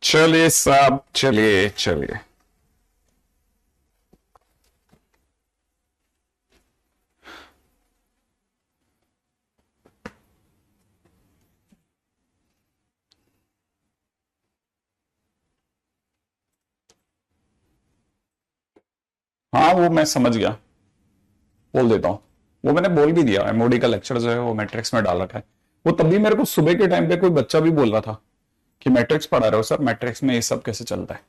चलिए साहब, चलिए चलिए। हाँ, वो मैं समझ गया। बोल देता हूँ। वो मैंने बोल भी दिया, एमओडी का लेक्चर जो है वो मैट्रिक्स में डाल रखा है। वो तभी मेरे को सुबह के टाइम पे कोई बच्चा भी बोल रहा था कि मैट्रिक्स पढ़ा रहे हो सर, मैट्रिक्स में ये सब कैसे चलता है।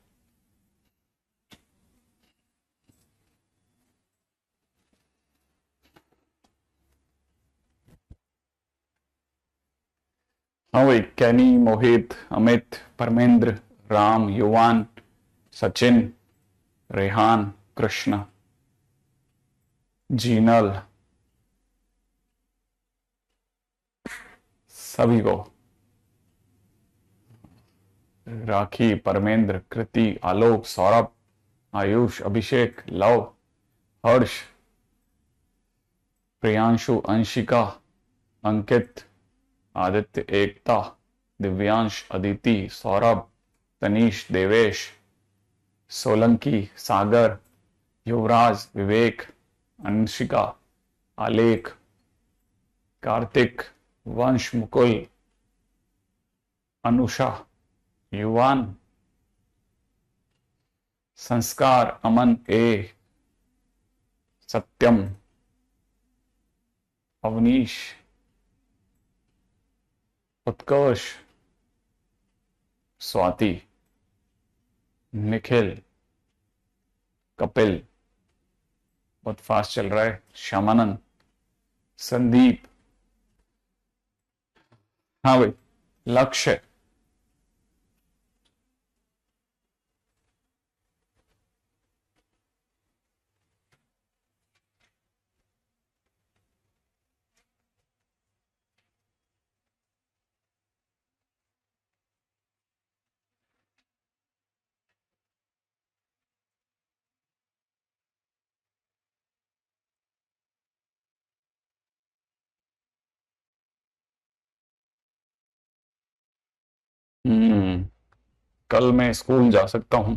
हाँ वही कैनी, मोहित, अमित, परमेंद्र, राम, युवान, सचिन, रेहान, कृष्ण, जीनल, सभी को। राखी, परमेंद्र, कृति, आलोक, सौरभ, आयुष, अभिषेक, लव, हर्ष, प्रियांशु, अंशिका, अंकित, आदित्य, एकता, दिव्यांश, अदिति, सौरभ, तनीश, देवेश, सोलंकी, सागर, युवराज, विवेक, अंशिका, आलेख, कार्तिक, वंश, मुकुल, अनुषा, युवान, संस्कार, अमन, ए, सत्यम, अवनीश, उत्कर्ष, स्वाति, निखिल, कपिल, बहुत फास्ट चल रहा है, श्यामानंद, संदीप, हाँ भाई, लक्ष्य। कल मैं स्कूल जा सकता हूं।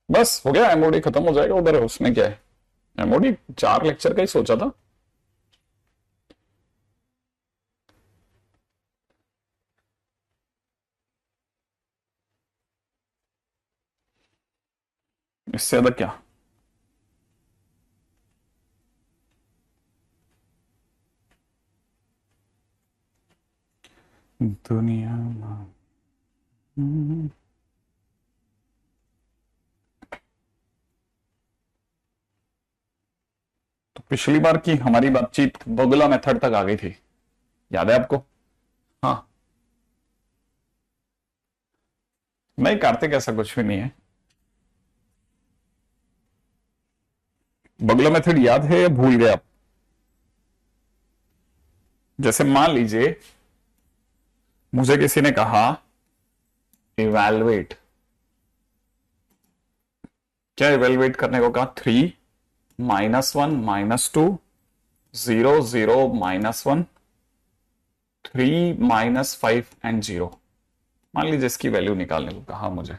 बस हो गया, एमओडी खत्म हो जाएगा उधर, उसमें क्या है। एमओडी 4 लेक्चर का ही सोचा था। इससे ज्यादा क्या। दुनिया तो पिछली बार की हमारी बातचीत बगुला मेथड तक आ गई थी, याद है आपको। हाँ। नहीं कार्तिक, ऐसा कुछ भी नहीं है। बगुला मेथड याद है या भूल गए आप। जैसे मान लीजिए मुझे किसी ने कहा इवैल्युएट, क्या इवेलुएट करने को कहा, 3 -1 -2 0 0 -1 3 -5 एंड 0। मान लीजिए इसकी वैल्यू निकालने को कहा मुझे।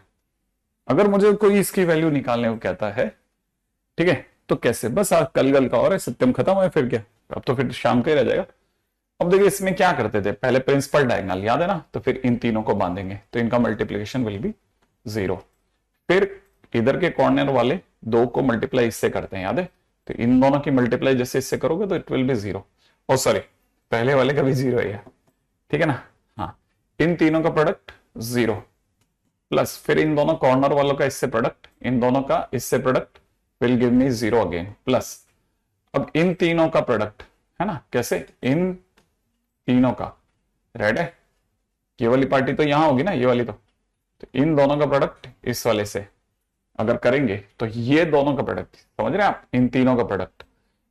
अगर मुझे कोई इसकी वैल्यू निकालने को कहता है, ठीक है, तो कैसे। बस आप कल गल का और है, सत्यम खत्म है, फिर क्या। अब तो फिर शाम का ही रह जाएगा। अब देखिए इसमें क्या करते थे, पहले प्रिंसिपल डायगोनल याद है ना, तो फिर इन तीनों को बांधेंगे तो इनका मल्टीप्लीकेशन विल बी 0। फिर इधर के कॉर्नर वाले 2 को मल्टीप्लाई इससे करते हैं, याद है। तो इन दोनों की मल्टीप्लाई जैसे इससे करोगे तो it will be 0। Oh sorry, पहले वाले का भी 0 है, ठीक है ना। हाँ, इन तीनों का प्रोडक्ट 0 प्लस फिर इन दोनों कॉर्नर वालों का इससे प्रोडक्ट, इन दोनों का इससे product will give me 0 again plus. अब इन तीनों का प्रोडक्ट है ना, कैसे, इन तीनों का, रेड है, ये वाली पार्टी तो यहां होगी ना, ये वाली तो इन दोनों का प्रोडक्ट इस वाले से अगर करेंगे तो ये दोनों का प्रोडक्ट, समझ रहे हैं आप, इन तीनों का प्रोडक्ट,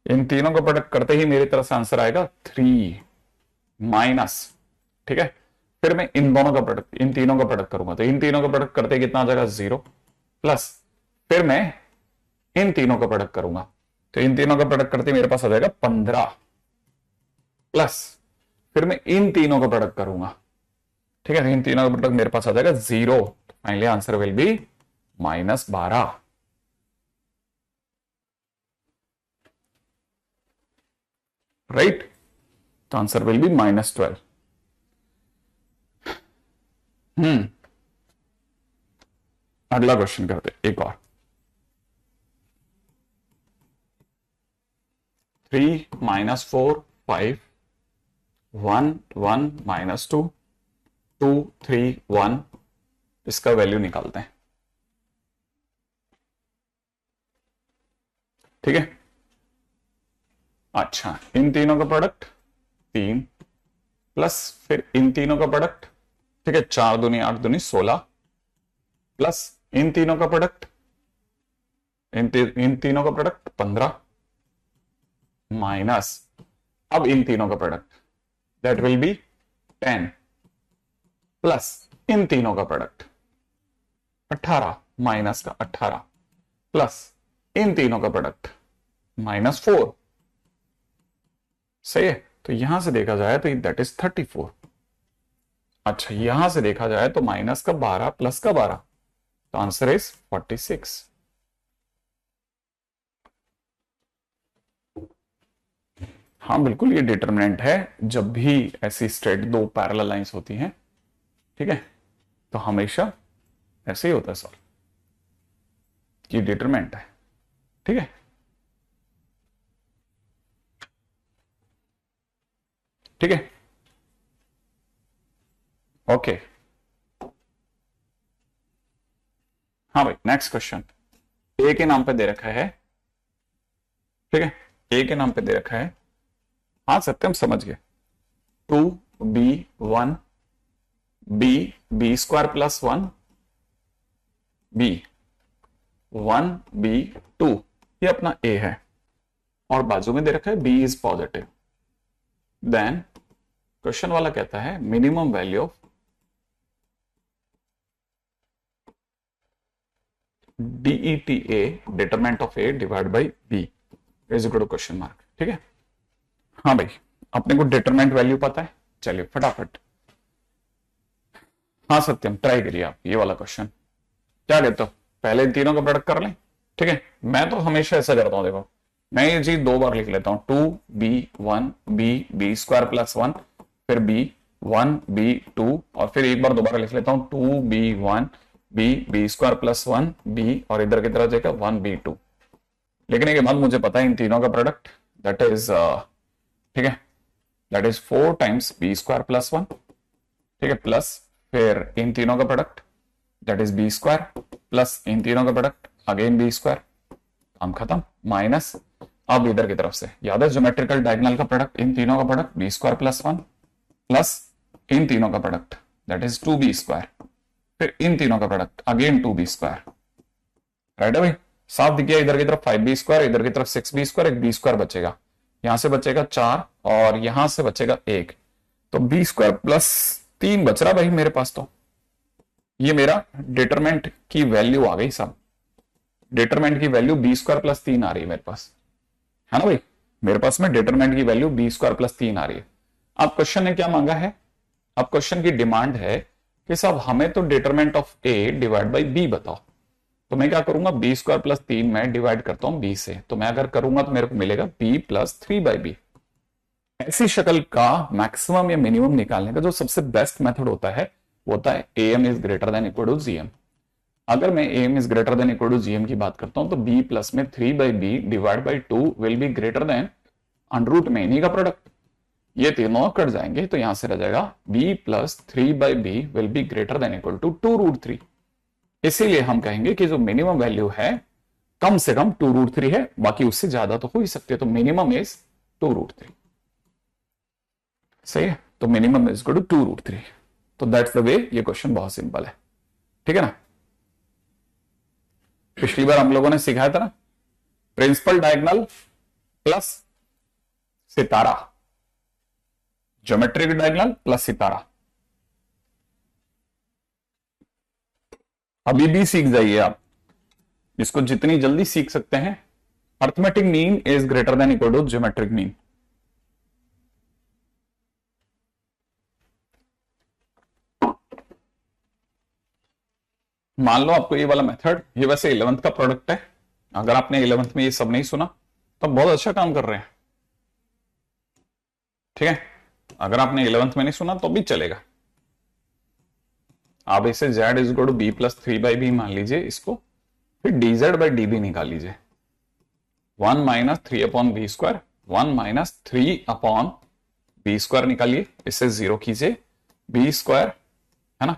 इन तीनों का प्रोडक्ट करते ही मेरी तरफ से आंसर आएगा 3 माइनस, ठीक है। फिर मैं इन दोनों का प्रोडक्ट, इन तीनों का प्रोडक्ट करूंगा तो इन तीनों का प्रोडक्ट करते कितना आ जाएगा 0 प्लस फिर मैं इन तीनों का प्रोडक्ट करूंगा तो इन तीनों का प्रोडक्ट करते मेरे पास आ जाएगा 15 प्लस फिर मैं इन तीनों का प्रोडक्ट करूंगा, ठीक है, इन तीनों का प्रोडक्ट मेरे पास आ जाएगा 0। Finally answer will B -12। Right, तो आंसर विल बी -12। अगला क्वेश्चन करते एक और। 3 -4 5 1 1 -2 2 3 1, इसका वैल्यू निकालते हैं। ठीक है, अच्छा, इन तीनों का प्रोडक्ट 3 प्लस फिर इन तीनों का प्रोडक्ट, ठीक है, 4 दूनी 8 दूनी 16 प्लस इन तीनों का प्रोडक्ट, इन तीनों का प्रोडक्ट 15 माइनस अब इन तीनों का product, that will be 10 plus इन तीनों का प्रोडक्ट 18 माइनस का 18 प्लस इन तीनों का प्रोडक्ट -4। सही है, तो यहां से देखा जाए तो दैट इज 34। अच्छा, यहां से देखा जाए तो माइनस का 12 प्लस का 12, तो आंसर इज 46। हाँ बिल्कुल, ये डिटरमिनेंट है। जब भी ऐसी स्ट्रेट दो पैरेलल लाइंस होती हैं, ठीक है, तो हमेशा ऐसे ही होता है सॉल्व, ये डिटरमिनेंट है। ठीक है, ठीक है, ओके। हाँ भाई, नेक्स्ट क्वेश्चन। ए के नाम पे दे रखा है, ठीक है, ए के नाम पे दे रखा है। हाँ सत्यम, समझ गए। 2b1 b² plus 1 b 1b2, ये अपना ए है, और बाजू में दे रखा है b is positive. Then question वाला कहता है minimum value of DETA, determinant of A divide by B is equal to question mark. ठीक है, हाँ भाई, अपने को डिटरमिनेंट वैल्यू पता है। चलिए फटाफट, हाँ सत्यम, ट्राई करिए आप ये वाला क्वेश्चन। क्या कहते हो, पहले इन तीनों का प्रोडक्ट कर लें? ठीक है, मैं तो हमेशा ऐसा करता हूं, देखो मैं ये चीज 2 बार लिख लेता हूं, 2b1 b² प्लस 1, फिर b1 b2, और फिर एक बार दोबारा लिख लेता हूं 2b1 b² प्लस 1 b, और इधर की तरफ जाएगा 1b2। लेकिन एक बात मुझे पता है, इन तीनों का प्रोडक्ट दैट इज, ठीक है, that is 4 times b² plus 1, ठीक है, प्लस फिर इन तीनों का product that is b² plus इन तीनों का प्रोडक्ट अगेन b², काम खत्म, माइनस अब इधर की तरफ से याद है ज्योमेट्रिकल डायगोनल का प्रोडक्ट, इन तीनों का प्रोडक्ट b² प्लस 1 प्लस इन तीनों का प्रोडक्ट दैट इज 2b², फिर इन तीनों का प्रोडक्ट अगेन 2b²। राइट है भाई, साफ दिख गया। इधर की तरफ 5b², इधर की तरफ 6b², एक b² बचेगा, यहां से बचेगा 4 और यहां से बचेगा 1, तो b² प्लस 3 बच रहा भाई मेरे पास। तो ये मेरा डिटरमिनेंट की वैल्यू आ गई। सब डिटरमिनेंट की वैल्यू b² प्लस 3 आ रही है मेरे पास, है ना भाई, मेरे पास में डिटरमिनेंट की वैल्यू b² प्लस 3 आ रही है। अब क्वेश्चन ने क्या मांगा है, अब क्वेश्चन की डिमांड है कि साहब हमें तो determinant of a divide by b बताओ। तो मैं क्या करूंगा, b² प्लस 3 मैं डिवाइड करता हूं b से, तो मैं अगर करूंगा तो मेरे को मिलेगा b प्लस 3/b। ऐसी शक्ल का मैक्सिमम या मिनिमम निकालने का जो सबसे बेस्ट मेथड होता है वो होता है am is greater than equal to gm। अगर मैं am is greater than equal to gm की बात करता हूं तो b प्लस में 3/b divide by 2 will be greater then under में इन्हीं का प्रोडक्ट, ये तीनों कट जाएंगे तो यहां से रह जाएगा b plus 3/b will be greater than equal to 2√3। इसीलिए हम कहेंगे कि जो मिनिमम वैल्यू है कम से कम 2√3 है, बाकी उससे ज्यादा तो हो ही सकते है, तो मिनिमम इज 2√3। सही है, तो मिनिमम इज इक्वल टू 2√3। तो दैट्स द वे, ये क्वेश्चन बहुत सिंपल है। ठीक है ना, पिछली बार हम लोगों ने सिखाया था ना, प्रिंसिपल डायगोनल प्लस सितारा, ज्योमेट्रिक डायगोनल प्लस सितारा। अभी भी सीख जाइए आप, इसको जितनी जल्दी सीख सकते हैं। Arithmetic mean is greater than equal to geometric mean. मान लो आपको ये वाला मेथड, ये वैसे 11th का प्रोडक्ट है, अगर आपने 11th में ये सब नहीं सुना तो बहुत अच्छा काम कर रहे हैं, ठीक है। अगर आपने 11th में नहीं सुना तो भी चलेगा। आप इसे z is equal to B plus 3/b मान लीजिए इसको, फिर dz बाई डी निकाल लीजिए। 1 माइनस 3/b², 1 माइनस 3/b² निकालिए, इसे 0 कीजिए, b² है ना,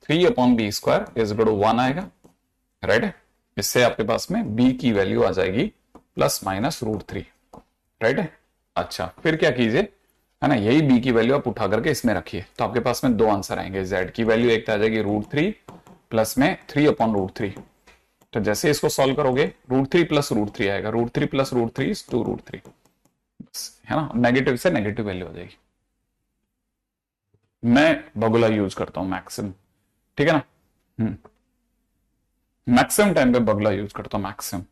3/b² इज इक्वल टू 1 आएगा, राइट है। इससे आपके पास में b की वैल्यू आ जाएगी प्लस माइनस √3, राइट है। अच्छा फिर क्या कीजिए, है ना, यही b की वैल्यू आप उठा करके इसमें रखिए, तो आपके पास में दो आंसर आएंगे। z की वैल्यू एक तो आ जाएगी √3 प्लस में 3/√3। तो जैसे इसको सॉल्व करोगे √3 प्लस √3 आएगा, √3 प्लस √3 इज 2√3, है ना, नेगेटिव से नेगेटिव वैल्यू आ जाएगी। मैं बगुला यूज करता हूं मैक्सिमम, ठीक है ना, मैक्सिमम टाइम पे बगुला यूज करता हूं, मैक्सिमम।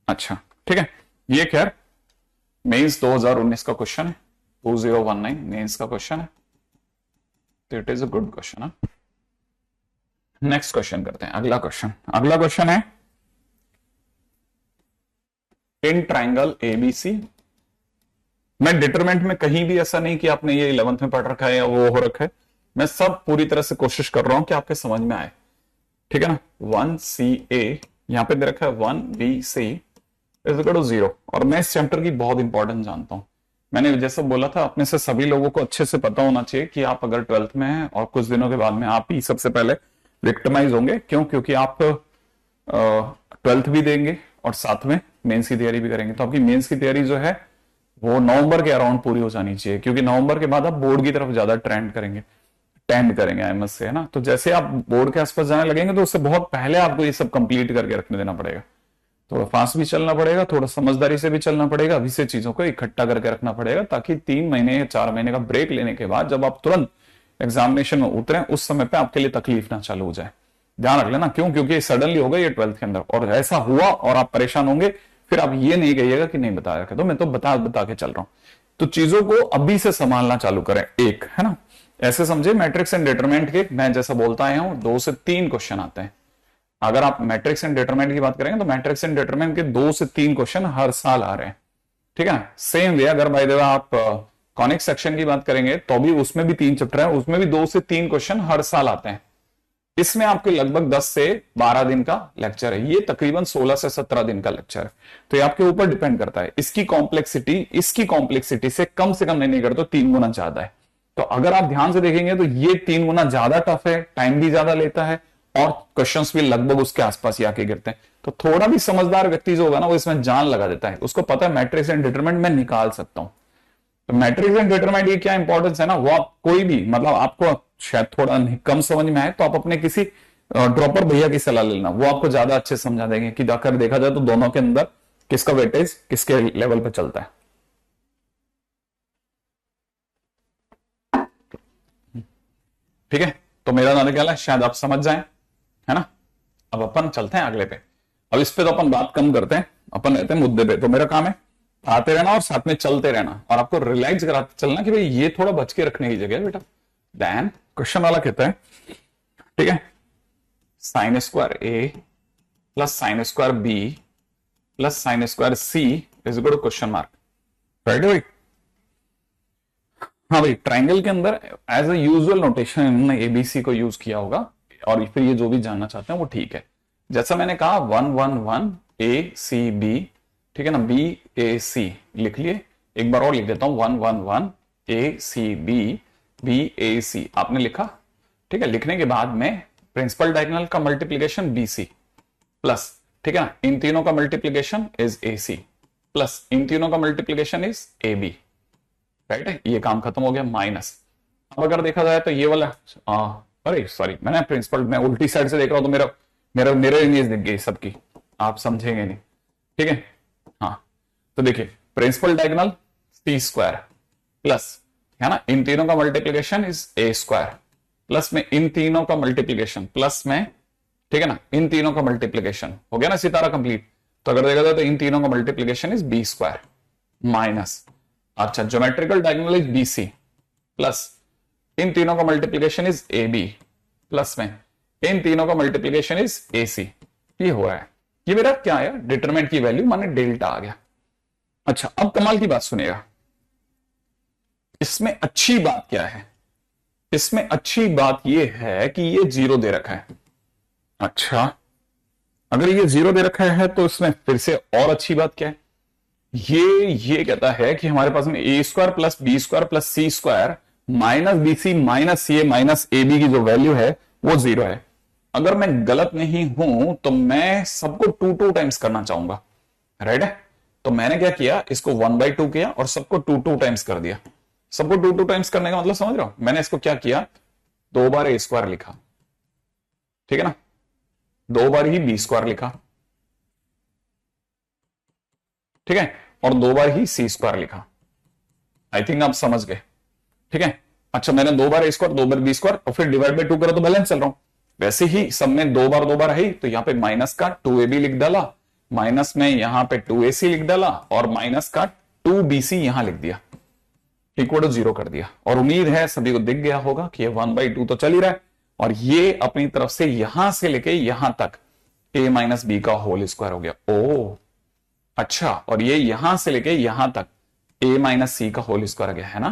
अच्छा ठीक है, ये खैर मेंस 2019 का क्वेश्चन है, 2019 मेंस का क्वेश्चन है, तो it is a good question है। नेक्स्ट क्वेश्चन करते हैं, अगला क्वेश्चन। अगला क्वेश्चन है इन ट्राइंगल एबीसी। मैं डिटरमेंट में कहीं भी ऐसा नहीं कि आपने ये 11th में पढ़ रखा है या वो हो रखा है, मैं सब पूरी तरह से कोशिश कर रहा हूं कि आपके समझ में आए, ठीक है ना। 1CA यहां पे दे रखा है, 1BC इज इक्वल टू 0, और मैं इस चैप्टर की बहुत इंपॉर्टेंस जानता हूं। मैंने जैसा बोला था, अपने से सभी लोगों को अच्छे से पता होना चाहिए कि आप अगर 12th में हैं और कुछ दिनों के बाद में आप ही सबसे पहले विक्टिमाइज होंगे। क्यों? क्योंकि आप 12th भी देंगे और साथ में मेंस की तैयारी भी करेंगे, तो आपकी मेंस की तैयारी जो है वो नवंबर के अराउंड पूरी हो जानी चाहिए, क्योंकि नवंबर के बाद आप बोर्ड की तरफ ज्यादा टेंड करेंगे आई मस्ट से, है ना। तो जैसे आप बोर्ड के आसपास जाने लगेंगे तो उससे बहुत पहले आपको ये सब कंप्लीट करके रखने देना पड़ेगा। थोड़ा फास्ट भी चलना पड़ेगा, थोड़ा समझदारी से भी चलना पड़ेगा, अभी से चीजों को इकट्ठा करके रखना पड़ेगा, ताकि 3 महीने या 4 महीने का ब्रेक लेने के बाद जब आप तुरंत एग्जामिनेशन में उतरें उस समय पे आपके लिए तकलीफ ना चालू हो जाए। ध्यान रख लेना, क्यों? क्योंकि सडनली होगा ये 12th के अंदर, और ऐसा हुआ और आप परेशान होंगे, फिर आप ये नहीं कहिएगा कि नहीं बताया, तो मैं तो बता के चल रहा हूं। तो चीजों को अभी से संभालना चालू करें, एक है ना, ऐसे समझे मैट्रिक्स एंड डिटरमिनेंट के, मैं जैसा बोलता आया हूं 2 से 3 क्वेश्चन आते हैं। अगर आप मैट्रिक्स एंड डिटरमिनेंट की बात करेंगे तो मैट्रिक्स एंड डिटरमिनेंट के 2 से 3 क्वेश्चन हर साल आ रहे हैं, ठीक है। सेम वे अगर बाय द वे आप कॉनिक सेक्शन की बात करेंगे तो भी उसमें भी 3 चैप्टर है, उसमें भी 2 से 3 क्वेश्चन हर साल आते हैं। इसमें आपके लगभग 10 से 12 दिन का लेक्चर है, ये तकरीबन 16 से 17 दिन का लेक्चर है। तो ये आपके ऊपर डिपेंड करता है, इसकी कॉम्प्लेक्सिटी से कम नहीं करते, 3 गुना ज्यादा है। तो अगर आप ध्यान से देखेंगे तो ये 3 गुना ज्यादा टफ है, टाइम भी ज्यादा लेता है, और क्वेश्चंस भी लगभग उसके आसपास ही आके गिरते हैं। तो थोड़ा भी समझदार व्यक्ति जो होगा ना, वो इसमें जान लगा देता है, उसको पता है मैट्रिक्स एंड डिटरमिनेंट में निकाल सकता हूं। तो मैट्रिक्स एंड डिटरमिनेंट की क्या इंपॉर्टेंस है ना, वो आप कोई भी, मतलब आपको शायद थोड़ा कम समझ में आए तो आप अपने किसी ड्रॉपर भैया की सलाह लेना, वो आपको ज्यादा अच्छे समझा देंगे कि जाकर देखा जाए तो दोनों के अंदर किसका वेटेज किसके लेवल पे चलता है। ठीक है, तो मेरा नाम क्या है, शायद आप समझ जाएं, है ना। अब अपन चलते हैं अगले पे। अब इस पे तो अपन बात कम करते हैं, अपन रहते हैं मुद्दे पे। तो मेरा काम है आते रहना और साथ में चलते रहना, और आपको रिलैक्स कराते चलना कि भाई ये थोड़ा बच के रखने की जगह है बेटा। देन क्वेश्चन वाला कहता है, ठीक है, sine square A plus sine square B plus sine square C is equal to question mark, right भाई। हाँ भाई, ट्राइंगल के अंदर एज ए यूजुअल नोटेशन इन्होंने एबीसी को यूज किया होगा, और फिर ये जो भी जानना चाहते हैं वो ठीक है। जैसा मैंने कहा 1 1 1 ए सी बी, ठीक है ना, बी ए सी लिख लिए। एक बार और लिख देता हूं, 1 1 1 ए सी बी बी ए सी आपने लिखा, ठीक है। लिखने के बाद में प्रिंसिपल डायगोनल का मल्टीप्लीकेशन बी सी प्लस, ठीक है ना, इन तीनों का multiplication is A C plus इन तीनों का multiplication is A B, right है। ये काम खत्म हो गया, माइनस। अब अगर देखा जाए तो ये वाला, अरे सॉरी, मैंने प्रिंसिपल, मैं उल्टी साइड से देख रहा हूं तो मेरा इमेज दिख गई सबकी, आप समझेंगे नहीं, ठीक है। हाँ, तो देखिए प्रिंसिपल डायगोनल सी स्क्वायर प्लस, है ना, इन तीनों का multiplication is A square plus में इन तीनों का मल्टीप्लीकेशन प्लस में, ठीक है ना, इन तीनों का मल्टीप्लीकेशन हो गया ना सितारा कंप्लीट। तो अगर देखा जाए तो इन तीनों का multiplication is B square minus, अच्छा, geometrical diagonal is B C plus इन तीनों का multiplication is A B plus में इन तीनों का मल्टीप्लीकेशन इज AC। ये हो रहा है, ये मेरा क्या आया, डिटरमिनेंट की वैल्यू माने डेल्टा आ गया। अच्छा, अब कमाल की बात सुनिएगा, इसमें अच्छी बात क्या है, इसमें अच्छी बात यह है कि ये 0 दे रखा है। अच्छा, अगर ये 0 दे रखा है तो इसमें फिर से और अच्छी बात क्या है, ये कहता है कि हमारे पास में A square plus B square plus C square minus B C minus C A minus A B की जो वैल्यू है वो 0 है। अगर मैं गलत नहीं हूं तो मैं सबको 2 टाइम्स करना चाहूंगा, राइट है। तो मैंने क्या किया, इसको 1/2 किया और सबको 2 टाइम्स कर दिया। सबको 2 टाइम्स करने का मतलब समझ रहे हो, मैंने इसको क्या किया, 2 बार ए स्क्वायर लिखा, ठीक है ना, 2 बार ही बी स्क्वायर लिखा, ठीक है, और 2 बार ही सी स्क्वायर लिखा। आई थिंक आप समझ गए, ठीक है। अच्छा, मैंने 2 बार ए स्क्वायर 2 बार बी स्क्वायर और फिर डिवाइड बाय 2 करा तो बैलेंस चल रहा हूं। वैसे ही सब में 2 बार है, तो यहां पे माइनस का 2ab लिख डाला, माइनस में यहां पे 2ac लिख डाला और माइनस का 2bc यहां लिख दिया, इक्वल टू 0 कर दिया। और उम्मीद है सभी को दिख गया होगा कि ये 1/2 तो चल ही रहा है, और ये अपनी तरफ से यहां से लेके यहां तक a माइनस बी का होल स्क्वायर हो गया। ओ अच्छा, और ये यहां से लेके यहां तक a माइनस सी का होल स्क्वायर आ गया है ना,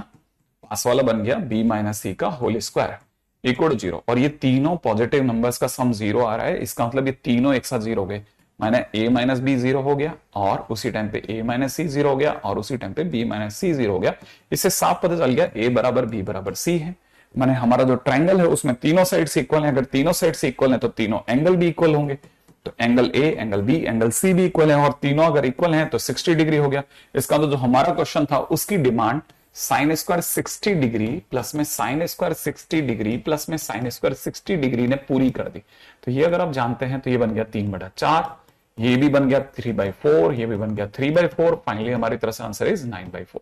पास वाला बन गया b माइनस सी का होल स्क्वायर इक्वल टू 0। और ये तीनों पॉजिटिव नंबर्स का सम 0 आ रहा है, इसका मतलब ये तीनों एक साथ 0 हो गए, माने a माइनस बी 0 हो गया और उसी टाइम पे a माइनस सी 0 हो गया और उसी टाइम पे b माइनस सी 0 हो गया। इससे साफ पता चल गया a बराबर b बराबर c है, माने हमारा जो ट्रायंगल है उसमें तीनों साइड से इक्वल है। अगर तीनों साइड से इक्वल है तो तीनों एंगल भी इक्वल होंगे, तो angle A angle B angle C भी इक्वल है, और तीनों अगर इक्वल हैं तो 60 डिग्री हो गया। इसका तो जो हमारा क्वेश्चन था उसकी demand sine square 60 degree plus में साइन स्क्वायर 60 डिग्री प्लस में साइन स्क्वायर 60 डिग्री ने पूरी कर दी। तो ये अगर आप जानते हैं तो ये बन गया 3/4, ये भी बन गया 3/4, ये भी बन गया 3/4। फाइनली हमारी तरफ से आंसर इज 9/4।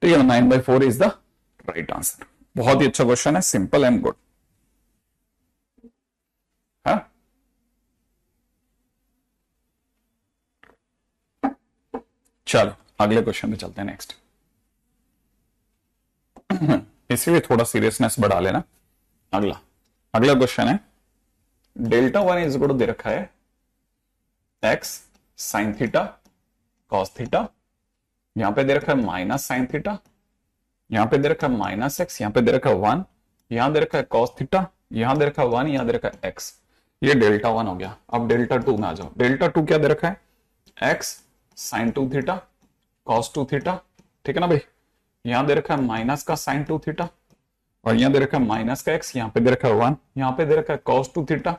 तो ये 9/4 इज द राइट आंसर। बहुत ही अच्छा क्वेश्चन है, सिंपल एंड गुड। हाँ, चलो अगले क्वेश्चन पे चलते हैं नेक्स्ट। इसीलिए थोड़ा सीरियसनेस बढ़ा लेना। अगला क्वेश्चन है, डेल्टा 1 इज इक्वल टू दे रखा है x sine theta cos theta, यहां पे दे रखा है माइनस साइन थीटा, यहां पे दे रखा है माइनस एक्स, यहां पे दे रखा है 1, यहां दे रखा है कॉस थीटा, यहां दे रखा है 1, यहां दे रखा है x। ये डेल्टा 1 हो गया। अब डेल्टा 2 में आ जाओ। डेल्टा 2 क्या दे रखा है, x sine 2 theta cos 2 theta, ठीक है ना भाई। यहां दे रखा है माइनस का साइन 2 थीटा और यहां दे रखा है माइनस का x, यहां पे दे रखा है 1, यहां पे दे रखा है कॉस 2 थीटा,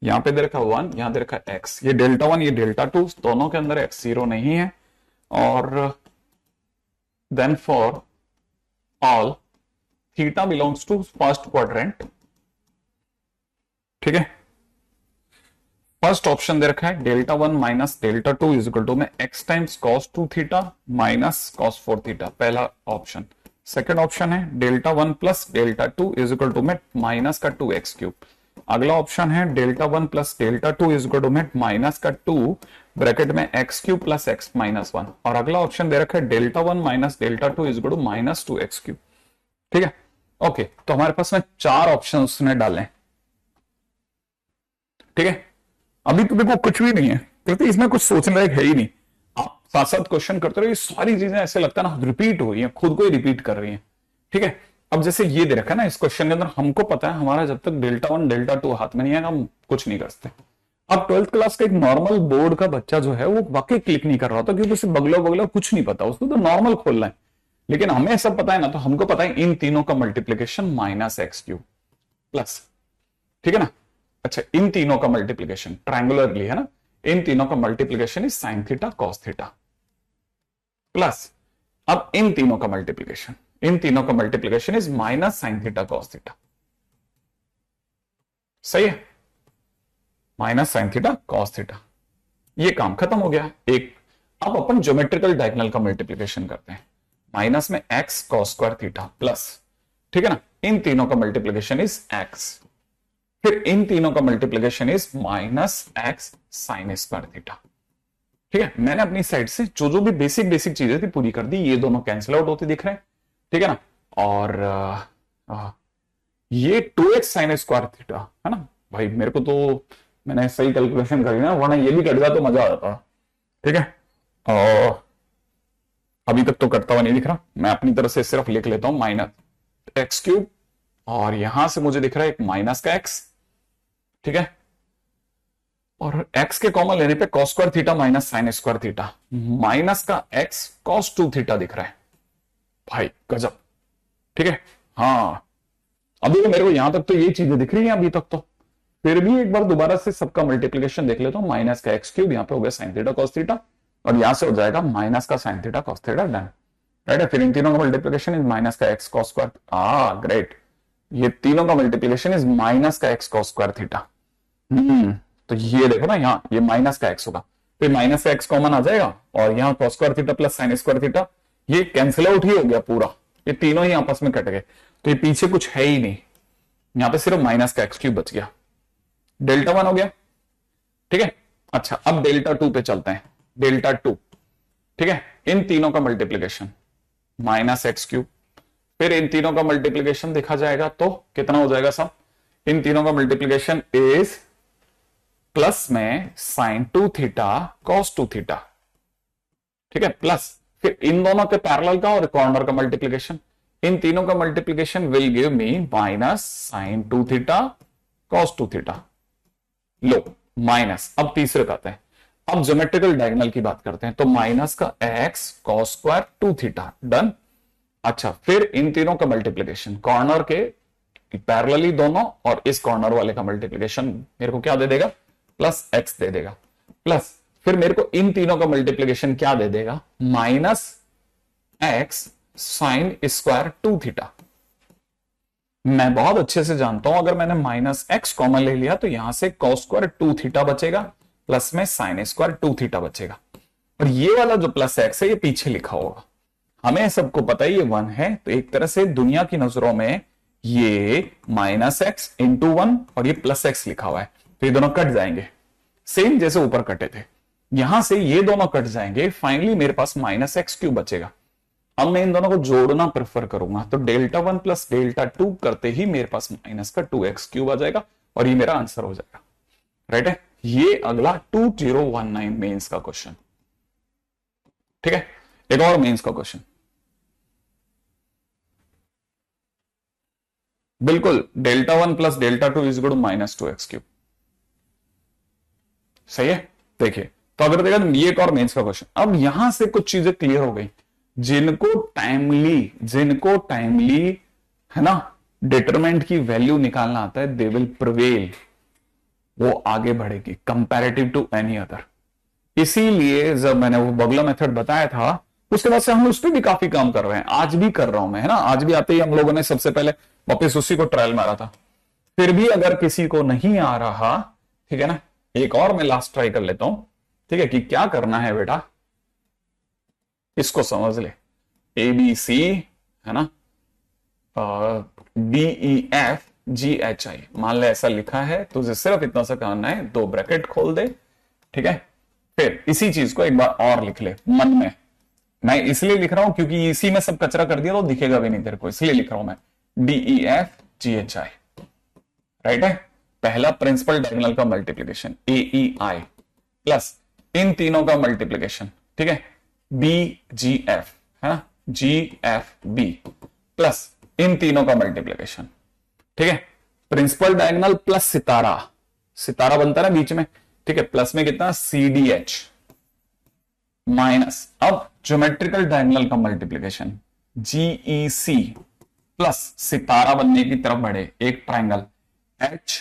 यहां पे दे रखा है 1, यहां दे रखा है x। ये डेल्टा 1 ये डेल्टा 2 दोनों के अंदर x 0 नहीं है। और then for all theta belongs to first quadrant, ठीक है। फर्स्ट ऑप्शन दे रखा है delta 1 minus delta 2 is equal to में x times cos 2 theta minus cos 4 theta, पहला ऑप्शन। सेकंड ऑप्शन है delta 1 plus delta 2 is equal to में minus का 2x क्यूब। अगला ऑप्शन है delta 1 plus delta 2 is equal to में minus का 2 bracket में x cube plus x minus 1। और अगला ऑप्शन दे रखा है delta 1 minus delta 2 is equal to minus 2x cube, ठीक है। ओके, तो हमारे पास में 4 ऑप्शन उसने डाले, ठीक है। अभी तो देखो कुछ भी नहीं है, क्योंकि इसमें कुछ सोचने लायक है ही नहीं। आप साथ साथ क्वेश्चन करते रहो, ये सारी चीजें ऐसे लगता है ना रिपीट हो रही हैं, खुद को ही रिपीट कर रही हैं, ठीक है। अब जैसे ये दे रखा है ना इस क्वेश्चन के अंदर, हमको पता है हमारा जब तक डेल्टा 1 डेल्टा 2 हाथ में नहीं आएगा हम कुछ नहीं कर सकते। अब 12th क्लास का एक नॉर्मल बोर्ड का बच्चा जो है वो वाकई क्लिक नहीं कर रहा होता, क्योंकि उसे बगला कुछ नहीं पता, उसको तो नॉर्मल खोलना है। लेकिन हमें सब पता है ना, तो हमको पता है इन तीनों का multiplication minus x cube plus, ठीक है ना। अच्छा, इन तीनों का मल्टीप्लीकेशन ट्रायंगुलरली है ना, इन तीनों का multiplication is sine theta cos theta plus, अब इन तीनों का multiplication is minus sine theta cos theta, सही है, minus sine theta cos theta. ये काम खत्म हो गया एक। अब अपन ज्योमेट्रिकल डायगोनल का मल्टीप्लीकेशन करते हैं, माइनस में x cos square theta plus, ठीक है ना, इन तीनों का मल्टीप्लीकेशन इज एक्स, फिर इन तीनों का multiplication is minus x sine square theta, ठीक है। मैंने अपनी साइड से जो भी बेसिक चीजें थी पूरी कर दी। ये दोनों कैंसिल आउट होते दिख रहे हैं, ठीक है ना। और ये 2x साइन स्क्वायर थीटा है ना भाई। मेरे को तो मैंने सही कैलकुलेशन करी ना, वरना ये भी कट गया तो मजा आ जाता। ठीक है, और अभी तक तो कटता हुआ नहीं दिख रहा। मैं अपनी तरफ से सिर्फ लिख लेता हूं माइनस एक्स क्यूब, और यहां से मुझे दिख रहा है एक माइनस का एक्स। ठीक है, और x के कॉमन लेने पे cos square theta minus sine square theta, minus का x cos 2 थीटा दिख रहा है भाई, गजब। ठीक है, हाँ अभी तो मेरे को यहां तक तो ये चीजें दिख रही हैं अभी तक तो। फिर भी एक बार दोबारा से सबका मल्टीप्लीकेशन देख लेता हूं। माइनस का एक्स क्यूब, यहां पे हो गया साइन थीटा कॉस थीटा, और यहां से हो जाएगा माइनस का sine theta cos theta, done. Right है, फिर इन तीनों का मल्टीप्लीकेशन इज माइनस का एक्स कॉस स्क्वायर, ग्रेट। ये तीनों का मल्टीप्लीकेशन इज माइनस का एक्स कॉस स्क्वायर थीटा। तो ये देखो ना, यहाँ ये माइनस का एक्स होगा, फिर माइनस का एक्स कॉमन आ जाएगा, और यहाँ cos square theta plus sine square theta, ये कैंसिल आउट ही हो गया पूरा, ये तीनों ही आपस में कट गए। तो ये पीछे कुछ है ही नहीं, यहां पे सिर्फ माइनस का एक्स क्यूब बच गया, डेल्टा 1 हो गया। ठीक है, अच्छा अब डेल्टा 2 पे चलते हैं। डेल्टा 2, ठीक है, इन तीनों का मल्टीप्लीकेशन माइनस एक्स क्यूब, फिर इन तीनों का मल्टीप्लीकेशन देखा जाएगा तो कितना हो जाएगा सब, इन तीनों का मल्टीप्लीकेशन इज प्लस में साइन 2 थीटा कॉस 2 थीटा। ठीक है, प्लस फिर इन दोनों के पैरेलल का और कॉर्नर का मल्टीप्लीकेशन, इन तीनों का multiplication will give me minus sine 2 theta cos 2 theta. लो माइनस, अब तीसरे पे आते हैं, अब ज्योमेट्रिकल डायगोनल की बात करते हैं। तो माइनस का x cos square 2 theta, done. अच्छा फिर इन तीनों का मल्टीप्लीकेशन, कॉर्नर के पैरेलली दोनों और इस कॉर्नर वाले का मल्टीप्लीकेशन मेरे को क्या दे देगा, प्लस एक्स दे देगा, प्लस फिर मेरे को इन तीनों का मल्टीप्लीकेशन क्या दे देगा, minus x sine square 2 theta. मैं बहुत अच्छे से जानता हूं, अगर मैंने माइनस एक्स कॉमन ले लिया तो यहां से कॉस स्क्वायर 2 थीटा बचेगा, प्लस में साइन स्क्वायर 2 थीटा बचेगा, और ये वाला जो प्लस एक्स है ये पीछे लिखा होगा। हमें सबको पता है ये 1 है, तो एक तरह से दुनिया की नजरों में ये माइनस एक्स इंटू 1 और ये प्लस एक्स लिखा हुआ है, तो ये दोनों कट जाएंगे, सेम जैसे ऊपर कटे थे। यहां से ये दोनों कट जाएंगे, फाइनली मेरे पास माइनस एक्स क्यूब बचेगा। अब मैं इन दोनों को जोड़ना प्रेफर करूंगा, तो डेल्टा 1 प्लस डेल्टा 2 करते ही मेरे पास माइनस का 2x क्यूब आ जाएगा, और ये मेरा आंसर हो जाएगा। राइट है, ये अगला 2019 मेंस का क्वेश्चन। ठीक है, एक और मेंस का क्वेश्चन, बिल्कुल delta 1 plus delta 2 is equal to minus 2x cube. सही है, देखिए तो अगर देखा तो ये एक और मेंस का क्वेश्चन। अब यहां से कुछ चीजें क्लियर हो गई, जिनको टाइमली है ना डिटरमिनेंट की वैल्यू निकालना आता है, दे विल प्रिवेल, वो आगे बढ़ेगी कंपैरेटिव टू एनी अदर। इसीलिए जब मैंने वो बगला मेथड बताया था, उसके बाद से हम उस पर भी काफी काम कर रहे हैं, आज भी कर रहा हूं मैं, है ना। आज भी आते ही हम लोगों ने सबसे पहले वापस उसी को ट्रायल मारा था। फिर भी अगर किसी को नहीं आ रहा, ठीक है ना, एक और मैं लास्ट ट्राई कर लेता हूं। ठीक है, कि क्या करना है बेटा, इसको समझ ले, ए बी सी है ना, D E F G H I, मान ले ऐसा लिखा है, तुझे सिर्फ इतना सा करना है, 2 ब्रैकेट खोल दे। ठीक है, फिर इसी चीज को एक बार और लिख ले मन में। मैं इसलिए लिख रहा हूं क्योंकि इसी में सब कचरा कर दिया तो दिखेगा भी नहीं तेरे को, इसलिए लिख रहा हूं मैं D E F G H I. Right है, पहला प्रिंसिपल डायगोनल का मल्टीप्लीकेशन ए ई आई, प्लस इन तीनों का मल्टीप्लीकेशन, ठीक है, बी जी एफ है ना, जी एफ बी, प्लस इन तीनों का मल्टीप्लीकेशन। ठीक है, प्रिंसिपल डायगोनल प्लस सितारा, सितारा बनता है ना बीच में, ठीक है, प्लस में कितना सी डी एच, माइनस अब ज्योमेट्रिकल डायगोनल का मल्टीप्लीकेशन जीई सी, प्लस सितारा बनने की तरफ बढ़े एक triangle H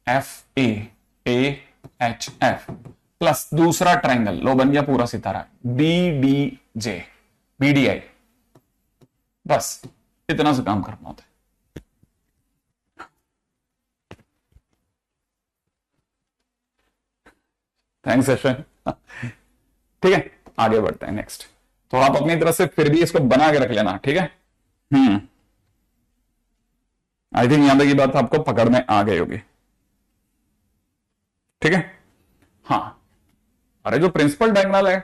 F A H F, plus दूसरा ट्राइंगल लो बन गया पूरा सितारा B D J B D I. बस इतना से काम करना होता है। थैंक्स यशवंत। ठीक है, आगे बढ़ते हैं नेक्स्ट। तो आप अपनी तरफ से फिर भी इसको बना के रख लेना, ठीक है। आई थिंक यहां तक की बात आपको पकड़ में आ गई होगी, ठीक है। हाँ, अरे जो प्रिंसिपल डायगोनल है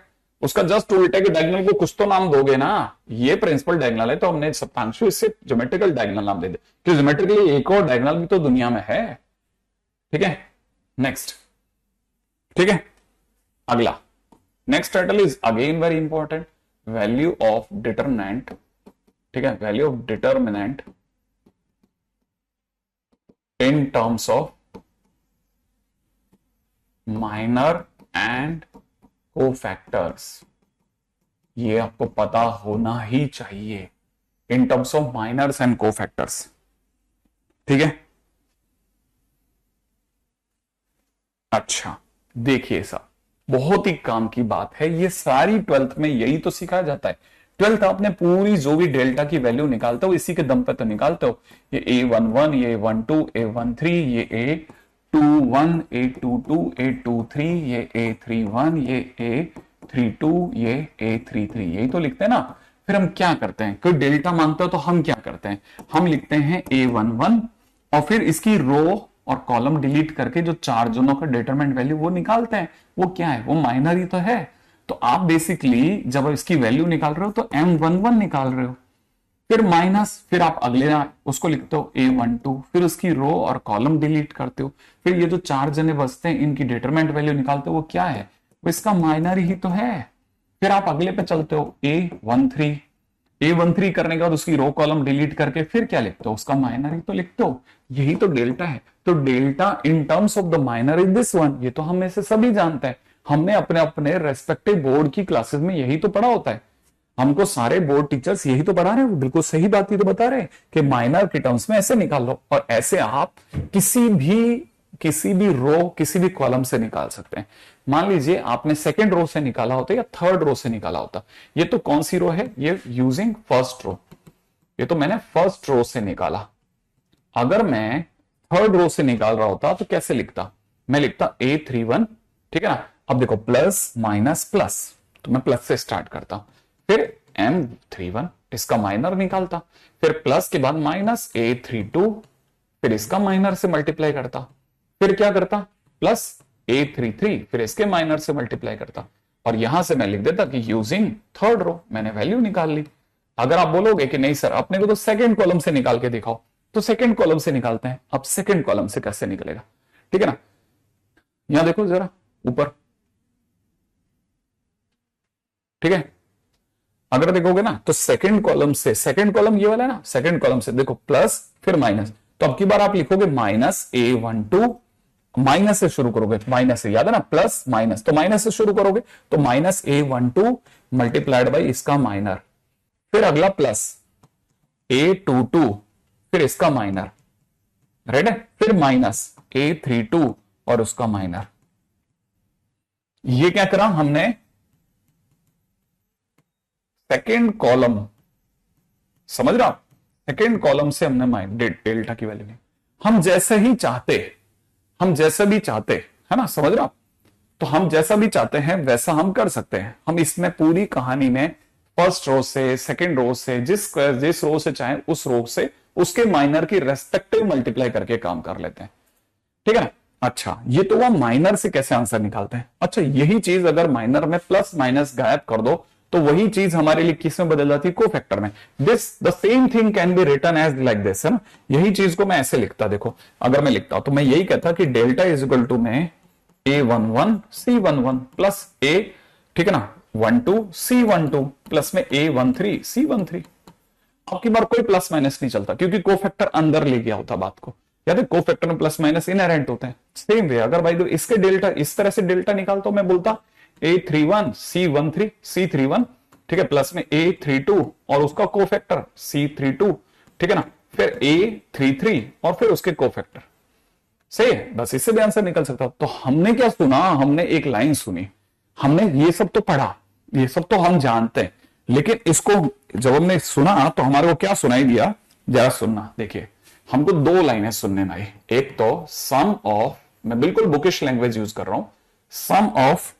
उसका जस्ट उल्टे के डायगोनल को कुछ तो नाम दोगे ना। ये प्रिंसिपल डायगोनल है तो हमने सप्तांशु इससे ज्योमेट्रिकल डायगोनल नाम दे दे, कि ज्योमेट्रिकली एक और डायगोनल भी तो दुनिया में है। ठीक है, नेक्स्ट। ठीक है, अगला next title is again very important, value of determinant. ठीक है, value of determinant in terms of minor and cofactors. ये आपको पता होना ही चाहिए, in terms of minors and cofactors. ठीक है, अच्छा देखिए साहब, बहुत ही काम की बात है, ये सारी 12th में यही तो सिखाया जाता है। 12th आपने पूरी जो भी डेल्टा की वैल्यू निकालते हो इसी के दम पे तो निकालते हो। ये A11, ये A12, A13, ये A21, A22, A23, ये A31, ये A32, ये A33, यही तो लिखते हैं ना। फिर हम क्या करते हैं, कोई डेल्टा मांगता हो तो हम क्या करते हैं, हम लिखते हैं A11 और फिर इसकी रो और कॉलम डिलीट करके जो चार जोनों का डिटरमिनेंट वैल्यू वो निकालते हैं। वो क्या है, वो माइनर ही तो है। तो आप बेसिकली जब इसकी वैल्यू निकाल रहे हो तो M11 निकाल रहे हो, फिर माइनस, फिर आप अगले उसको लिखते हो A12, फिर उसकी रो और कॉलम डिलीट करते हो, फिर ये जो चार जने बचते हैं इनकी डिटरमिनेंट वैल्यू निकालते हो, वो क्या है, वो इसका माइनर ही तो है। फिर आप अगले पे चलते हो A13 करने के बाद उसकी रो कॉलम डिलीट करके फिर क्या लिखते हो, उसका माइनर ही तो लिखते हो। यही तो डेल्टा है। तो delta in terms of the minor is this one, ये तो हम में से सभी जानते हैं। हमने अपने अपने रेस्पेक्टिव बोर्ड की क्लासेस में यही तो पढ़ा होता है। हमको सारे बोर्ड टीचर्स यही तो पढ़ा रहे हैं, बिल्कुल सही बात ही तो बता रहे हैं कि माइनर के टर्म्स में ऐसे निकाल लो, और ऐसे आप किसी भी रो किसी भी कॉलम से निकाल सकते हैं। मान लीजिए आपने सेकंड रो से निकाला होता या थर्ड रो से निकाला होता, ये तो कौन सी रो है, ये यूजिंग फर्स्ट रो, ये तो मैंने फर्स्ट रो से निकाला। अगर मैं थर्ड रो से निकाल रहा होता तो कैसे लिखता, मैं लिखता A31, ठीक है ना। अब देखो प्लस माइनस प्लस, तो मैं प्लस से स्टार्ट करता, फिर M31 इसका माइनर निकालता, फिर प्लस के बाद माइनस A32, फिर इसका माइनर से मल्टीप्लाई करता, फिर क्या करता प्लस A33, फिर इसके माइनर से मल्टीप्लाई करता, और यहां से मैं लिख देता कि यूजिंग थर्ड रो मैंने वैल्यू निकाल ली। अगर आप बोलोगे कि नहीं सर अपने को तो सेकंड कॉलम से निकाल के दिखाओ, तो सेकंड कॉलम से निकालते हैं। अब सेकंड कॉलम से कैसे निकलेगा, ठीक है ना, यहां देखो जरा ऊपर, ठीक है। अगर देखोगे ना तो सेकंड कॉलम से, सेकंड कॉलम ये वाला है ना, सेकंड कॉलम से देखो प्लस फिर माइनस, तो अब की बार आप लिखोगे माइनस A12, माइनस से शुरू करोगे, माइनस से याद है ना, प्लस माइनस, तो माइनस से शुरू करोगे तो माइनस A12 मल्टीप्लाइड बाई इसका माइनर, फिर अगला प्लस A22, फिर इसका माइनर, राइट है, फिर माइनस A32 और उसका माइनर। ये क्या करा हमने, सेकेंड कॉलम, समझ रहा, सेकेंड कॉलम से हमने डेल्टा की वैल्यू नहीं, हम जैसे ही चाहते, हम जैसे भी चाहते, है ना, समझ रहा, तो हम जैसा भी चाहते हैं वैसा हम कर सकते हैं। हम इसमें पूरी कहानी में फर्स्ट रो से, सेकेंड रो से, जिस रो से चाहे उस रो से उसके माइनर की रेस्पेक्टिव मल्टीप्लाई करके काम कर लेते हैं, ठीक है ना। अच्छा ये तो वह माइनर से कैसे आंसर निकालते हैं। अच्छा यही चीज अगर माइनर में प्लस माइनस गायब कर दो तो वही चीज हमारे लिए किस में बदल जाती है, कोफैक्टर में। This the same thing can be written as like this, है ना। यही चीज को मैं ऐसे लिखता, देखो अगर मैं लिखता हूं तो मैं यही कहता कि डेल्टा इज इक्वल टू में A11 C11 प्लस A, ठीक है ना, 12 C12 प्लस में A13 C13। आपकी बार कोई प्लस माइनस नहीं चलता क्योंकि कोफैक्टर अंदर ले गया होता बात को, याद है कोफैक्टर में प्लस माइनस इनहेरेंट होते हैं। सेम वे अगर भाई इसके डेल्टा इस तरह से डेल्टा निकालता हूं, मैं बोलता A31 C13 C31, ठीक है, प्लस में A32 और उसका कोफैक्टर C32, ठीक है ना, फिर A33 और फिर उसके कोफैक्टर, सही है, बस इससे भी आंसर निकल सकता। तो हमने क्या सुना, हमने एक लाइन सुनी, हमने ये सब तो पढ़ा, ये सब तो हम जानते हैं, लेकिन इसको जब हमने सुना तो हमारे को क्या सुनाई दिया, जरा सुनना। देखिए हमको दो लाइनें सुनने में आई, एक तो सम ऑफ, मैं बिल्कुल बुकिश लैंग्वेज यूज कर रहा हूं, सम ऑफ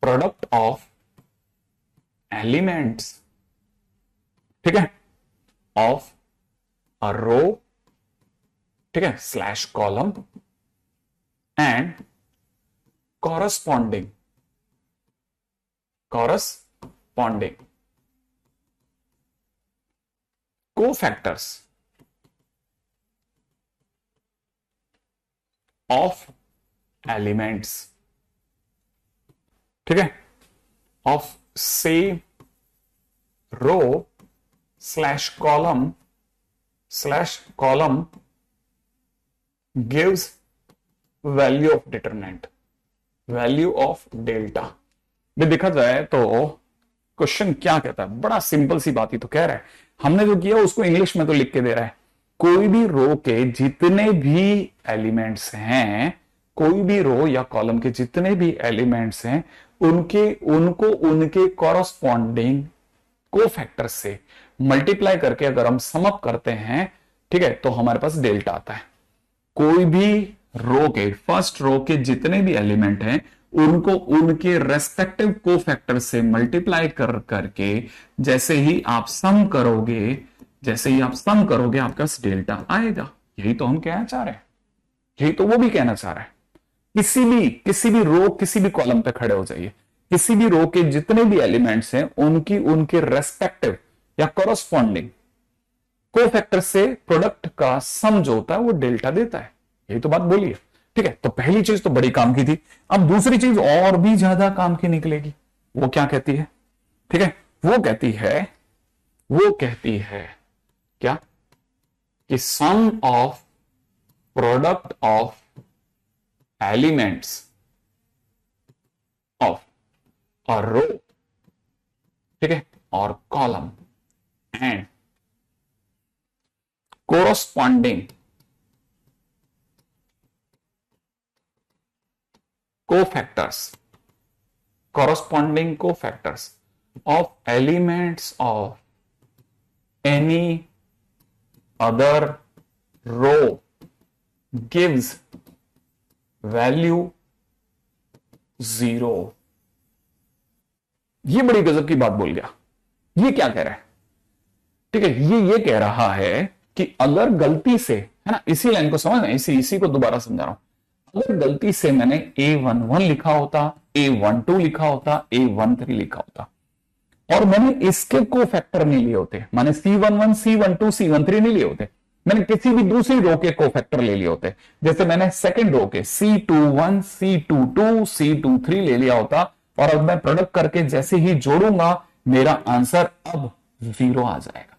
प्रोडक्ट ऑफ एलिमेंट्स, ठीक है, ऑफ अ रो, ठीक है, slash column and corresponding corresponding cofactors of elements, ठीक है, of same row slash column gives value of determinant, value of delta। भी देखा जाए तो क्वेश्चन क्या कहता है, बड़ा सिंपल सी बात ही तो कह रहा है। हमने जो किया उसको इंग्लिश में तो लिख के दे रहा है, कोई भी रो के जितने भी एलिमेंट्स हैं, कोई भी रो या कॉलम के जितने भी एलिमेंट्स हैं, उनके कॉरस्पॉन्डिंग कोफैक्टर से मल्टीप्लाई करके अगर हम सम अप करते हैं, ठीक है, तो हमारे पास डेल्टा आता है। कोई भी रो के, फर्स्ट रो के जितने भी एलिमेंट हैं, उनको उनके रेस्पेक्टिव कोफैक्टर से मल्टीप्लाई करके जैसे ही आप सम करोगे, आपके पास डेल्टा आएगा। यही तो हम कहना चाह रहे हैं, यही तो वो भी कहना चाह रहा है। किसी भी रो, किसी भी कॉलम पे खड़े हो जाइए, किसी भी रो के जितने भी एलिमेंट्स हैं, उनके रेस्पेक्टिव या कॉरस्पॉन्डिंग कोफैक्टर से प्रोडक्ट का सम जो होता है वो डेल्टा देता है। यही तो बात बोली है, ठीक है। तो पहली चीज तो बड़ी काम की थी, अब दूसरी चीज और भी ज्यादा काम की निकलेगी। वो क्या कहती है, ठीक है, वो कहती है क्या, कि sum of product of elements of a row, ठीक है, और column and corresponding cofactors of elements of any other row gives value 0। ये बड़ी गजब की बात बोल गया। ये क्या कह रहा है, ठीक है, ये कह रहा है कि अगर गलती से, है ना, इसी लाइन को समझना, इसी को दोबारा समझा रहा हूं, अगर गलती से मैंने A11 लिखा होता, A12 लिखा होता, A13 लिखा होता, और मैंने इसके कोफैक्टर नहीं लिए होते, मैंने C11, C12, C13 नहीं लिए होते, मैंने किसी भी दूसरी रो के कोफैक्टर ले लिए होते, जैसे मैंने सेकंड रो के C21, C22, C23 ले लिया होता, और अब मैं प्रोडक्ट करके जैसे ही जोड़ूंगा मेरा आंसर अब 0 आ जाएगा।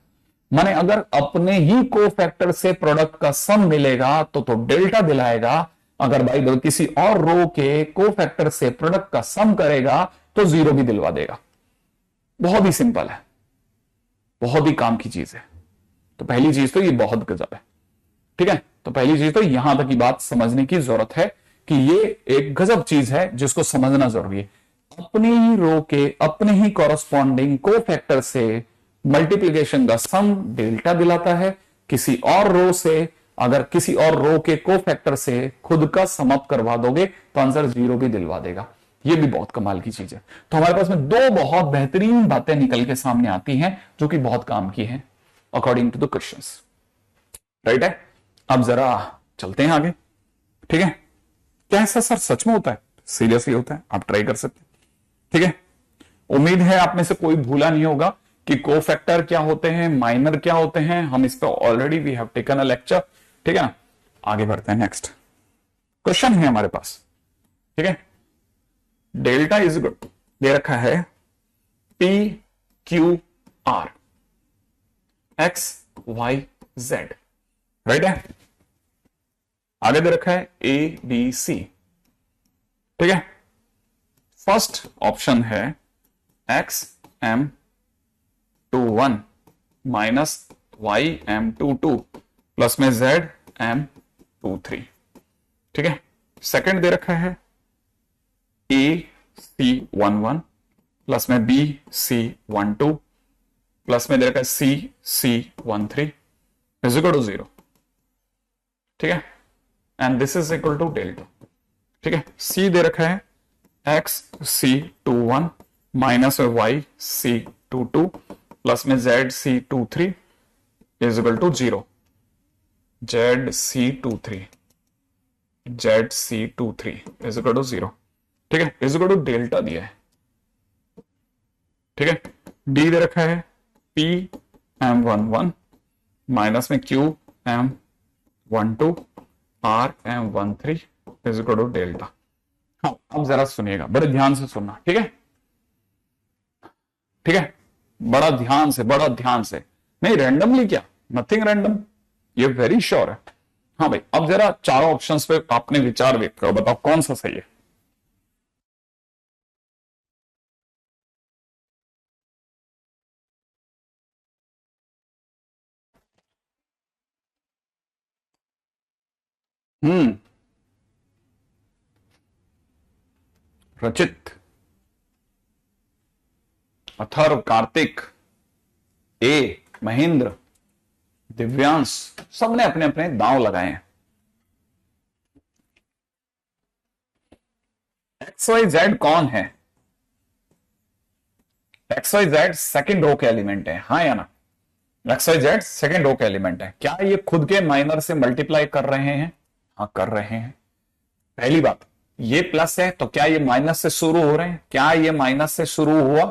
माने अगर अपने ही कोफैक्टर से प्रोडक्ट का सम मिलेगा तो डेल्टा दिलाएगा, अगर भाई किसी और रो के कोफैक्टर से प्रोडक्ट का सम करेगा तो 0 भी दिलवा देगा। बहुत ही सिंपल है, बहुत ही काम की चीज है। तो पहली चीज तो ये बहुत गजब है, ठीक है। तो पहली चीज तो यहां तक की बात समझने की जरूरत है कि ये एक गजब चीज है जिसको समझना जरूरी है। अपने ही रो के अपने ही कॉरस्पॉन्डिंग कोफैक्टर से मल्टीप्लिकेशन का सम डेल्टा दिलाता है। किसी और रो से, अगर किसी और रो के कोफैक्टर से खुद का सम अप करवा दोगे तो आंसर 0 भी दिलवा देगा। ये भी बहुत कमाल की चीज है। तो हमारे पास में दो बहुत बेहतरीन बातें निकल के सामने आती हैं जो कि बहुत काम की हैं according to the questions, right है। अब जरा चलते हैं आगे, ठीक है। क्या ऐसा सर सच में होता है? सीरियसली होता है, आप ट्राई कर सकते हैं, ठीक है। उम्मीद है आप में से कोई भूला नहीं होगा कि कोफैक्टर क्या होते हैं, माइनर क्या होते हैं। हम इस पर already we have taken a lecture, ठीक है ना। आगे बढ़ते हैं, नेक्स्ट क्वेश्चन है हमारे पास, ठीक है। डेल्टा इज इक्वल दे रखा है P Q R X Y Z, right है। आगे दे रखा है A B C, ठीक है। फर्स्ट ऑप्शन है XM21 माइनस YM22 प्लस में ZM23, ठीक है। सेकंड दे रखा है AC11 प्लस में BC12 प्लस में दे रखा है CC13 इज इक्वल टू 0, ठीक है। And this is equal to delta, ठीक है। C दे रखा है XC21 माइनस में YC22 प्लस में ZC23 is equal to 0, ZC23 is equal to 0, ठीक है। इज इक्वल टू डेल्टा दिया है, ठीक है, डी दे रखा है पी M11 माइनस में Q M12 R M13 is equal to delta. हाँ, अब जरा सुनिएगा, बड़े ध्यान से सुनना, ठीक है, ठीक है, बड़ा ध्यान से, बड़ा ध्यान से, नहीं रैंडमली क्या, नथिंग रैंडम, ये वेरी श्योर है। हाँ भाई, अब जरा चारों ऑप्शंस पे आपने विचार व्यक्त करो, बताओ कौन सा सही है। रचित, अथर्व, कार्तिक, ए, महेंद्र, दिव्यांश, सबने अपने अपने दांव लगाए हैं। XYZ कौन है? XYZ सेकंड रो के एलिमेंट है, हाँ या ना? XYZ सेकंड रो के एलिमेंट है। क्या ये खुद के माइनर से मल्टीप्लाई कर रहे हैं? हाँ, कर रहे हैं। पहली बात, ये प्लस है तो क्या ये माइनस से शुरू हो रहे हैं? क्या ये माइनस से शुरू हुआ?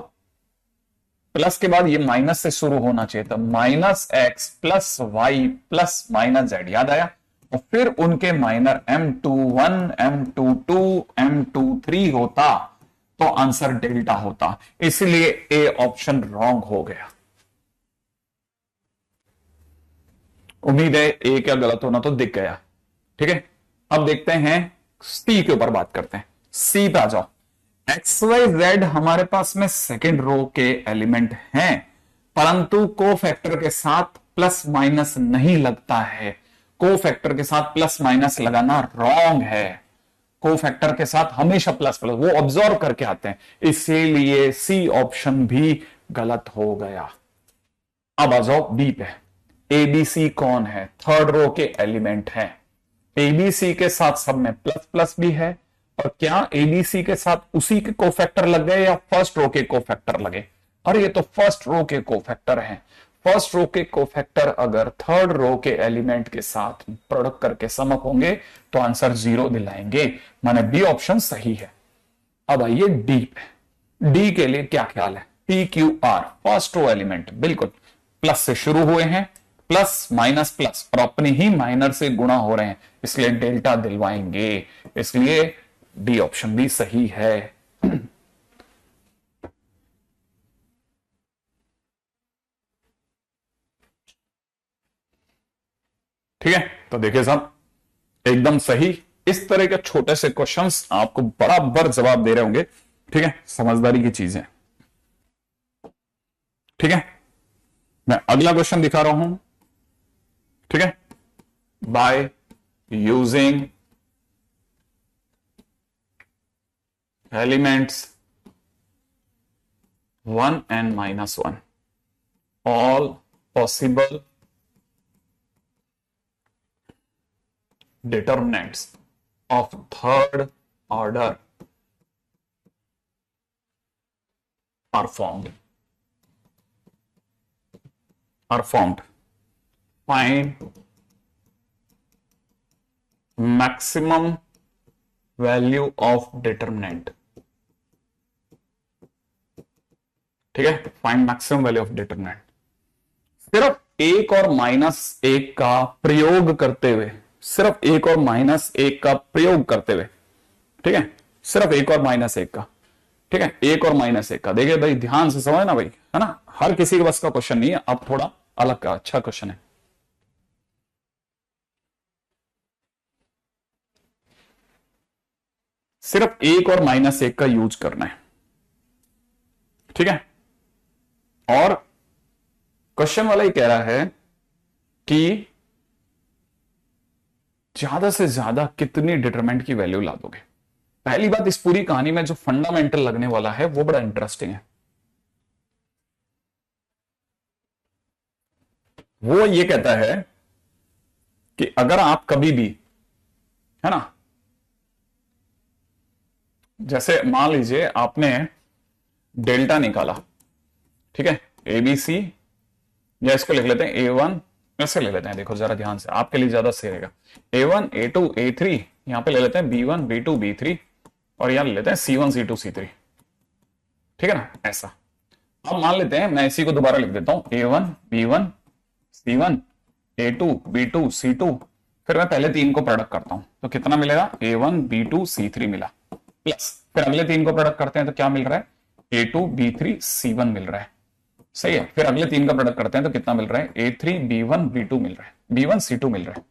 प्लस के बाद ये माइनस से शुरू होना चाहिए था, minus x plus y plus minus z, याद आया? और फिर उनके माइनर M21, M22, M23 होता तो आंसर डेल्टा होता, इसलिए ए ऑप्शन रॉन्ग हो गया। उम्मीद है ए क्या गलत होना तो दिख गया, ठीक है। अब देखते हैं सी के ऊपर बात करते हैं, सी पे आ जाओ। XYZ हमारे पास में सेकेंड रो के एलिमेंट हैं, परंतु कोफैक्टर के साथ प्लस माइनस नहीं लगता है। कोफैक्टर के साथ प्लस माइनस लगाना रॉन्ग है। कोफैक्टर के साथ हमेशा प्लस प्लस, वो ऑब्जॉर्व करके आते हैं, इसीलिए सी ऑप्शन भी गलत हो गया। अब आ जाओ बी पे। एबीसी कौन है? थर्ड रो के एलिमेंट है। एबीसी के साथ सब में प्लस प्लस भी है, और क्या एबीसी के साथ उसी के कोफैक्टर लग गए या फर्स्ट रो के कोफैक्टर लगे? अरे ये तो फर्स्ट रो के कोफैक्टर हैं। फर्स्ट रो के कोफैक्टर अगर थर्ड रो के एलिमेंट के साथ प्रोडक्ट करके सम अप होंगे तो आंसर 0 दिलाएंगे, माने बी ऑप्शन सही है। अब आइए डी पे। डी के लिए क्या ख्याल है? P Q R first row element, बिल्कुल प्लस से शुरू हुए हैं, प्लस माइनस प्लस, और अपनी ही माइनर से गुणा हो रहे हैं, इसलिए डेल्टा दिलवाएंगे, इसलिए डी ऑप्शन भी सही है। ठीक है, तो देखिए साहब, एकदम सही। इस तरह के छोटे से क्वेश्चंस आपको बराबर जवाब दे रहे होंगे, ठीक है, समझदारी की चीज है। ठीक है, मैं अगला क्वेश्चन दिखा रहा हूं, ठीक है। By using elements 1 and -1, all possible determinants of third order are formed. Find maximum value of determinant. ठीक है, find maximum value of determinant. सिर्फ एक और माइनस एक का प्रयोग करते हुए, सिर्फ एक और माइनस एक का प्रयोग करते हुए, ठीक है, सिर्फ एक और माइनस एक का, ठीक है, एक और माइनस एक का। देखिए भाई, ध्यान से समझना भाई, है ना, हर किसी के बस का क्वेश्चन नहीं है, अब थोड़ा अलग का अच्छा क्वेश्चन है। सिर्फ एक और माइनस एक का यूज करना है, ठीक है। और क्वेश्चन वाला ही कह रहा है कि ज्यादा से ज्यादा कितनी डिटरमिनेंट की वैल्यू ला दोगे। पहली बात, इस पूरी कहानी में जो फंडामेंटल लगने वाला है वो बड़ा इंटरेस्टिंग है। वो ये कहता है कि अगर आप कभी भी, है ना, जैसे मान लीजिए आपने डेल्टा निकाला, ठीक है, एबीसी, या इसको लिख लेते हैं A1, ऐसे ले लेते हैं, देखो जरा ध्यान से, आपके लिए ज्यादा सही रहेगा। A1, A2, A3, यहां पे ले लेते हैं B1, B2, B3, और यहां ले लेते हैं C1, C2, C3, ठीक है ना, ऐसा। अब मान लेते हैं, मैं इसी को दोबारा लिख देता हूं, A1 B1 C1 A2 B2 C2, फिर मैं पहले तीन को प्रोडक्ट करता हूं तो कितना मिलेगा, A1 B2 C3 मिला, प्लस फिर अगले तीन को प्रोडक्ट करते हैं तो क्या मिल रहा है, A2 B3 C1 मिल रहा है, सही है। फिर अगले तीन का प्रोडक्ट करते हैं तो कितना मिल रहा है, A3 B1 B2 मिल रहा है, B1 C2 मिल रहा है,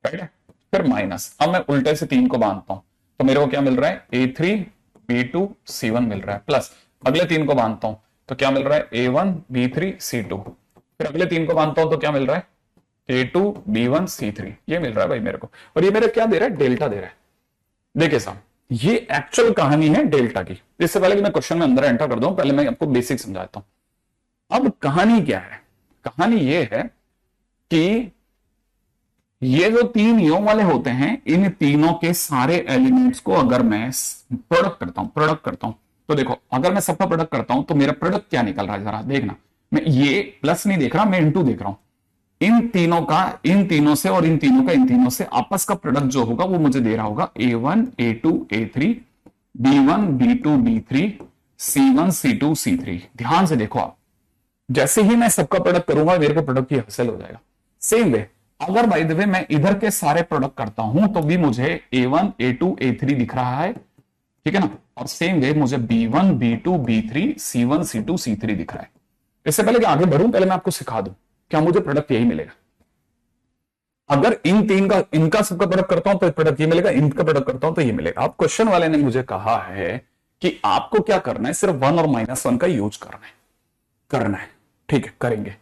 राइट है। फिर माइनस, अब मैं उल्टे से तीन को बांधता हूं तो मेरे को क्या मिल रहा है, A3 B2 C1 मिल रहा है, प्लस अगले तीन को बांधता हूं तो क्या मिल रहा है, A1 B3 C2, फिर अगले तीन को बांधता हूं तो क्या मिल रहा है, A2 B1 C3, ये मिल रहा है भाई मेरे को। और ये मेरे क्या दे रहा है, डेल्टा दे रहा है। देखिए साहब, ये एक्चुअल कहानी है डेल्टा की। इससे पहले कि मैं क्वेश्चन में अंदर एंटर कर दूं, पहले मैं आपको बेसिक समझाता हूं। अब कहानी क्या है, कहानी ये है कि ये जो तीन यो वाले होते हैं, इन तीनों के सारे एलिमेंट्स को अगर मैं प्रोडक्ट करता हूं तो देखो, अगर मैं सबका प्रोडक्ट करता हूं तो मेरा प्रोडक्ट क्या निकल रहा है, जरा देखना। मैं ये प्लस नहीं देख रहा, मैं इनटू देख रहा हूं। इन तीनों का इन तीनों से और इन तीनों का इन तीनों से आपस का प्रोडक्ट जो होगा वो मुझे दे रहा होगा A1 A2 A3 B1 B2 B3 C1 C2 C3। ध्यान से देखो आप, जैसे ही मैं सबका प्रोडक्ट करूंगा मेरे को प्रोडक्ट ही हासिल हो जाएगा। सेम वे अगर बाय द वे मैं इधर के सारे प्रोडक्ट करता हूं तो भी मुझे A1 A2 A3 दिख रहा है, ठीक है ना। और सेम वे मुझे B1 B2 B3 C1 C2 C3 दिख रहा है। इससे पहले कि आगे बढ़ूं, पहले मैं आपको सिखा दूं, क्या मुझे प्रोडक्ट यही मिलेगा। अगर इन तीन का इनका सबका प्रोडक्ट करता हूं तो प्रोडक्ट ये मिलेगा, इनका प्रोडक्ट करता हूं तो ये मिलेगा। अब क्वेश्चन वाले ने मुझे कहा है कि आपको क्या करना है, सिर्फ 1 और -1 का यूज करना है, ठीक है, करेंगे।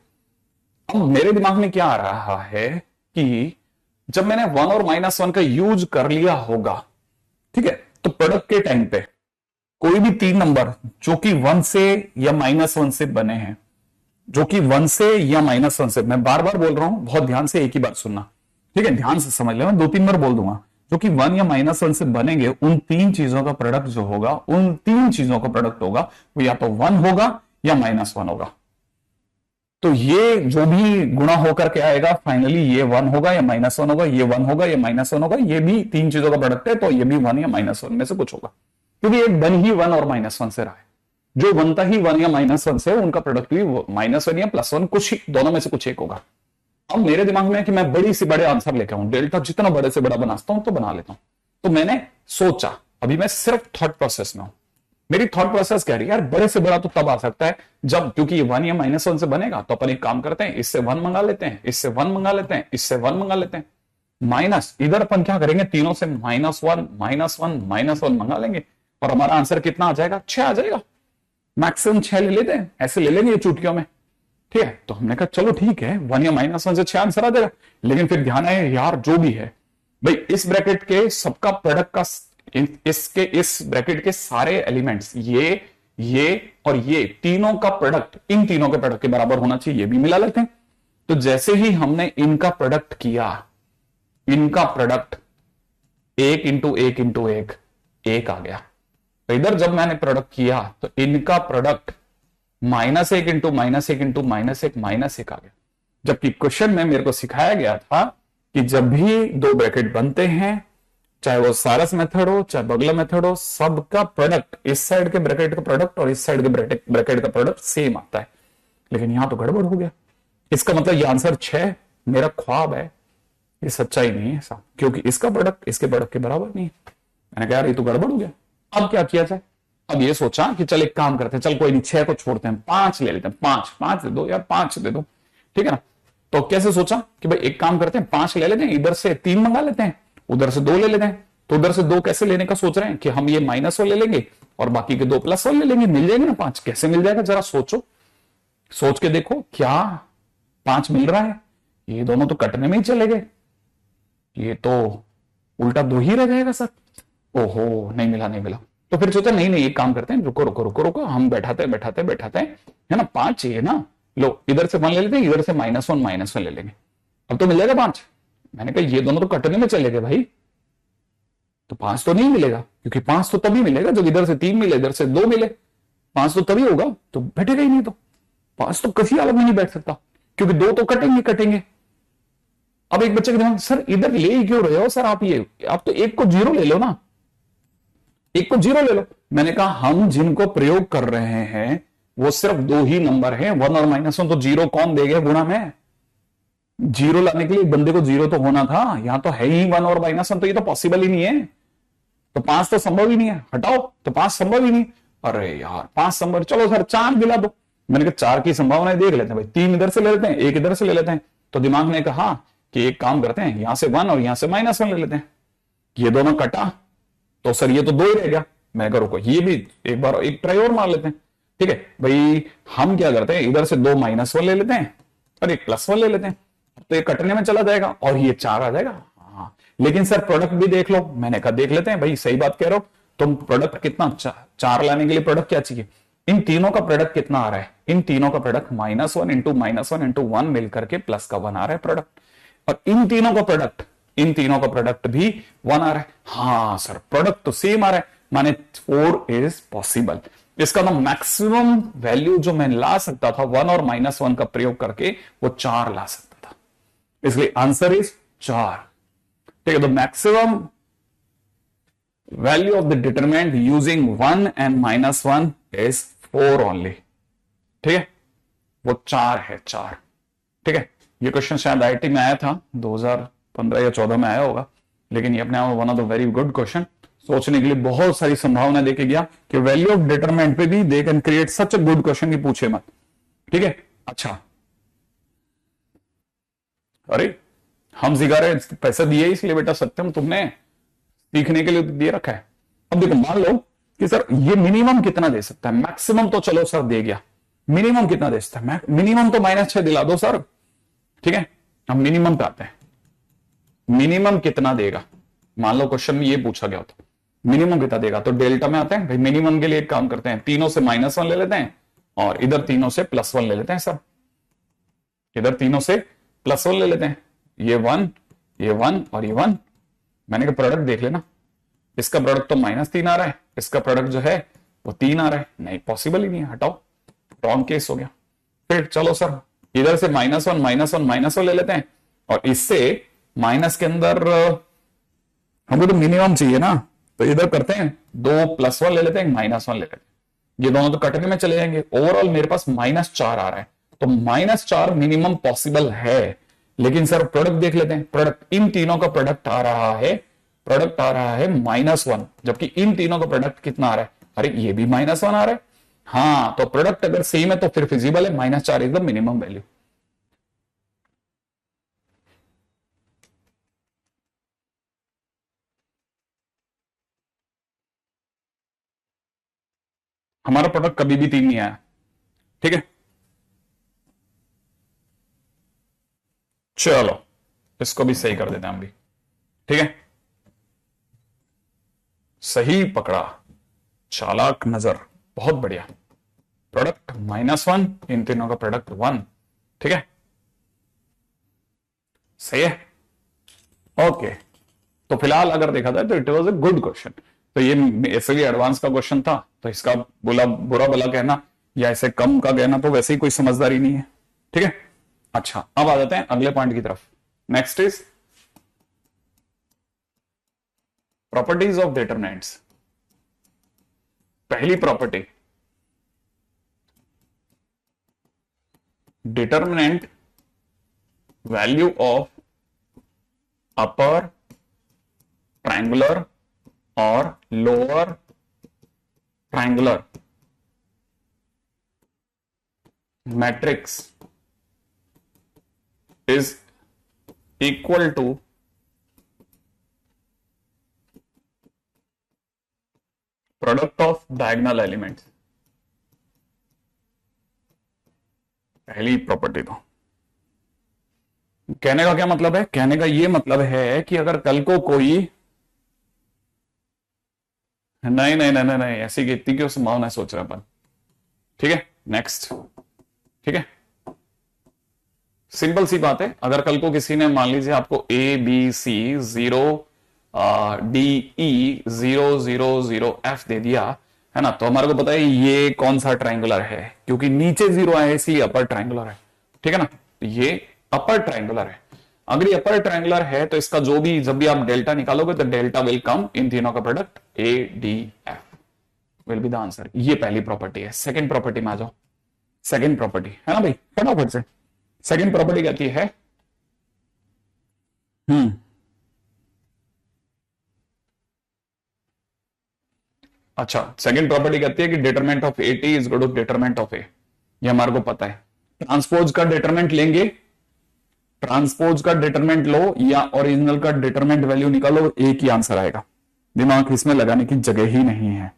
अब मेरे दिमाग में क्या आ रहा है कि जब मैंने 1 और -1 का यूज कर लिया होगा, ठीक है, तो प्रोडक्ट के टाइम पे कोई भी तीन नंबर जो कि 1 से या -1 से बने हैं, जो कि 1 से या -1 से, मैं बार बार बोल रहा हूं, बहुत ध्यान से एक ही बात सुनना, ठीक है, ध्यान से समझ ले, मैं 2-3 बार बोल दूंगा, जो कि 1 या -1 से बनेंगे, उन तीन चीजों का प्रोडक्ट जो होगा, उन तीन चीजों का प्रोडक्ट होगा वो या तो 1 होगा या -1 होगा। तो ये जो भी गुणा होकर के आएगा फाइनली ये 1 होगा या -1 होगा, ये 1 होगा या -1 होगा, ये भी तीन चीजों का प्रोडक्ट है तो ये भी 1 या -1 में से कुछ होगा, क्योंकि एक बन ही 1 और -1 से रहा है। जो बनता ही 1 या -1 से, उनका प्रोडक्ट भी -1 या +1, कुछ ही दोनों में से कुछ एक होगा। अब मेरे दिमाग में है कि मैं बड़ी से बड़े आंसर लेके आऊं, डेल्टा जितना बड़े से बड़ा बनाता हूं तो बना लेता हूं। तो मैंने सोचा, अभी मैं सिर्फ थॉट प्रोसेस में हूं, मेरी थॉट प्रोसेस कह रही है यार बड़े से बड़ा तो तब आ सकता है जब, क्योंकि ये 1 या -1 से बनेगा, तो अपन एक काम करते हैं, इससे 1 मंगा लेते हैं, इससे 1 मंगा लेते हैं, इससे 1 मंगा लेते हैं, माइनस इधर अपन क्या करेंगे, तीनों से -1 -1 मंगा लेंगे और हमारा आंसर कितना आ जाएगा, 6 आ जाएगा। मैक्सिमम 6 ले लेते हैं, ऐसे ले लेंगे चुटकियों में, ठीक है। तो हमने कहा चलो ठीक है, 1 या -1 से 6 आंसर आ जाएगा। लेकिन फिर ध्यान आए यार, जो भी है भाई, इस ब्रैकेट के सबका प्रोडक्ट का, इसके इस ब्रैकेट के सारे एलिमेंट्स, ये और ये तीनों का प्रोडक्ट इन तीनों के प्रोडक्ट के बराबर होना चाहिए, ये भी मिला लेते हैं। तो जैसे ही हमने इनका प्रोडक्ट किया, इनका प्रोडक्ट 1 इंटू 1 इंटू 1 आ गया। तो इधर जब मैंने प्रोडक्ट किया तो इनका प्रोडक्ट -1 इंटू -1 इंटू -1 आ गया। जबकि क्वेश्चन में मेरे को सिखाया गया था कि जब भी दो ब्रैकेट बनते हैं, चाहे वो सारस मेथड हो चाहे बगला मेथड हो, सबका प्रोडक्ट, इस साइड के ब्रैकेट का प्रोडक्ट और इस साइड के ब्रैकेट का प्रोडक्ट सेम आता है। लेकिन यहां तो गड़बड़ हो गया। इसका मतलब ये आंसर 6 मेरा ख्वाब है, ये सच्चाई नहीं है साहब, क्योंकि इसका प्रोडक्ट इसके प्रोडक्ट के बराबर नहीं है। मैंने कहा यार ये तो गड़बड़ हो गया, अब क्या किया जाए। अब ये सोचा कि चल एक काम करते हैं, चल कोई नहीं 6 को छोड़ते हैं, 5 ले लेते हैं, 5 दे दो यार, 5 दे दो, ठीक है ना। तो कैसे सोचा कि भाई एक काम करते हैं, 5 ले लेते हैं, इधर से 3 मंगा लेते हैं, उधर से 2 ले लेते हैं। तो उधर से 2 कैसे लेने का सोच रहे हैं कि हम ये -1 ले लेंगे और बाकी के 2 +1 ले लेंगे, मिल जाएंगे ना 5। कैसे मिल जाएगा जरा सोचो, सोच के देखो, क्या 5 मिल रहा है? ये दोनों तो कटने में ही चले गए, ये तो उल्टा 2 ही रह जाएगा सर। ओहो, नहीं मिला। तो फिर सोचा नहीं एक काम करते हैं, रुको, हम बैठाते हैं, है ना, 5 चाहिए ना, लो इधर से 1 ले लेते हैं, इधर से -1 ले लेंगे, अब तो मिल जाएगा 5। मैंने कहा ये दोनों तो कटने में चले गए भाई, तो 5 तो नहीं मिलेगा, क्योंकि 5 तो तभी मिलेगा जब इधर से 3 मिले, इधर से 2 मिले, 5 तो तभी होगा, तो बैठेगा ही नहीं। तो 5 तो किसी हालत में नहीं बैठ सकता, क्योंकि 2 तो कटेंगे। अब एक बच्चे के दिमाग, सर इधर ले क्यों रहे हो सर आप तो 1 को 0 ले लो ना, 1 को 0 ले लो। मैंने कहा हम जिनको प्रयोग कर रहे हैं वो सिर्फ दो ही नंबर है, 1 और -1। तो जीरो कौन देगा गुणा में? जीरो लाने के लिए बंदे को जीरो तो होना था, यहां तो है ही 1 और -1, तो ये तो पॉसिबल ही नहीं है। तो 5 तो संभव ही नहीं है, हटाओ, तो 5 संभव ही नहीं। अरे यार 5 संभव, चलो सर 4 दिला दो। मैंने कहा 4 की संभावना देख लेते हैं भाई, 3 इधर से ले लेते हैं, 1 इधर से ले लेते हैं। तो दिमाग ने कहा कि एक काम करते हैं, यहां से 1 और यहां से -1 ले लेते हैं। ये दोनों कटा तो सर ये तो 2 ही रह गया। मैं कह रुको, ये भी एक बार एक ट्राई और मार लेते हैं। ठीक है भाई, हम क्या करते हैं, इधर से 2 -1 ले लेते हैं और एक +1 ले लेते हैं, तो ये कटने में चला जाएगा और ये 4 आ जाएगा। हाँ, लेकिन सर प्रोडक्ट भी देख लो। मैंने कहा देख लेते हैं भाई, सही बात कह रहे हो तुम। प्रोडक्ट कितना, 4 लाने के लिए प्रोडक्ट क्या चाहिए? इन तीनों का प्रोडक्ट कितना आ रहा है? इन तीनों का प्रोडक्ट -1 इंटू -1 इंटू 1 मिलकर के प्लस का 1 आ रहा है प्रोडक्ट। और इन तीनों का प्रोडक्ट भी 1 आ रहा है। हाँ सर, प्रोडक्ट तो सेम आ रहा है, माने 4 इज पॉसिबल। इसका ना मैक्सिमम वैल्यू जो मैं ला सकता था 1 और -1 का प्रयोग करके, वो 4 ला सकता था, इसलिए आंसर इज 4। ठीक है, तो maximum value of the determinant using 1 and -1 is 4 only. ठीक है, वो 4 है, 4। ठीक है, ये क्वेश्चन शायद आईआईटी में आया था, 2015 या 14 में आया होगा, लेकिन ये अपने आप में one of the very good question. सोचने के लिए बहुत सारी संभावना देके गया कि वैल्यू ऑफ डिटरमिनेंट पे भी they can create such a good question की पूछे मत। ठीक है, अच्छा, अरे हम सिखा रहे, पैसा दिए इसलिए बेटा सत्यम, तुमने सीखने के लिए दे रखा है। अब देखो, मान लो कि सर ये मिनिमम कितना दे सकता है, मैक्सिमम तो चलो सर दे गया, मिनिमम कितना दे सकता है? मिनिमम तो -6 दिला दो सर। ठीक है, हम मिनिमम पे आते हैं। मिनिमम कितना देगा? मान लो क्वेश्चन में ये पूछा गया होता, मिनिमम कितना देगा? तो डेल्टा में आते हैं भाई, मिनिमम के लिए एक काम करते हैं, तीनों से -1 ले लेते हैं और इधर तीनों से +1 ले लेते हैं सर। इधर तीनों से +1 ले लेते हैं, ये 1, ये 1 और ये 1। मैंने कहा प्रोडक्ट देख लेना, इसका प्रोडक्ट तो -3 आ रहा है, इसका प्रोडक्ट जो है वो 3 आ रहा है। नहीं, पॉसिबल ही नहीं है, हटाओ, रॉन्ग केस हो गया। फिर चलो सर, इधर से -1 -1 ले लेते हैं और इससे माइनस के अंदर हमको तो मिनिमम चाहिए ना, तो इधर करते हैं 2 +1 ले लेते हैं, -1 ले लेते हैं। ये दोनों तो कटने में चले जाएंगे। ओवरऑल मेरे पास -4 आ रहा है, तो -4 मिनिमम पॉसिबल है। लेकिन सर प्रोडक्ट देख लेते हैं, प्रोडक्ट इन तीनों का प्रोडक्ट आ रहा है, -1, जबकि इन तीनों का प्रोडक्ट कितना आ रहा है? अरे ये भी -1 आ रहा है। हाँ, तो प्रोडक्ट अगर सेम है तो फिर फिजिबल है, -4 इज द मिनिमम वैल्यू। हमारा प्रोडक्ट कभी भी 3 नहीं आया। ठीक है, चलो इसको भी सही कर देते हैं हम भी। ठीक है, सही पकड़ा, चालाक नजर, बहुत बढ़िया। प्रोडक्ट -1, इन तीनों का प्रोडक्ट 1। ठीक है, सही है, ओके। तो फिलहाल अगर देखा जाए तो it was a good question. तो ये ऐसे भी एडवांस का क्वेश्चन था, तो इसका बुरा भला कहना या ऐसे कम का कहना तो वैसे ही कोई समझदारी नहीं है। ठीक है, अच्छा अब आ जाते हैं अगले पॉइंट की तरफ। Next is properties of determinants. पहली property, determinant value of upper triangular और lower triangular matrix is equal to product of diagonal elements। पहली प्रॉपर्टी। तो कहने का क्या मतलब है? कहने का ये मतलब है कि अगर कल को कोई नहीं नहीं नहीं नहीं ऐसी कितनी क्यों संभावना सोच रहे अपन। ठीक है, नेक्स्ट। ठीक है, सिंपल सी बात है, अगर कल को किसी ने मान लीजिए आपको ABC 0 DE 0 0 0 F दे दिया है ना, तो हमारे को पता है ये कौन सा ट्रायंगुलर है, क्योंकि नीचे 0 है इसलिए अपर ट्रायंगुलर है। ठीक है ना, तो ये अपर ट्रायंगुलर है। अगर ये अपर ट्रायंगुलर है तो इसका जो भी, जब भी आप डेल्टा निकालोगे तो डेल्टा विल कम इन तीनों का product ADF। Will be the answer. ये पहली प्रॉपर्टी है। सेकंड प्रॉपर्टी में आ जाओ। सेकंड प्रॉपर्टी है ना भाई, फटाफट से। सेकंड प्रॉपर्टी कहती है अच्छा, सेकंड प्रॉपर्टी कहती है कि determinant of A T is equal to determinant of A. ये हमारे को पता है। ट्रांसपोज का डिटरमिनेंट लेंगे, ट्रांसपोज का डिटरमिनेंट लो या ओरिजिनल का डिटरमिनेंट वैल्यू निकालो, एक ही आंसर आएगा। दिमाग इसमें लगाने की जगह ही नहीं है।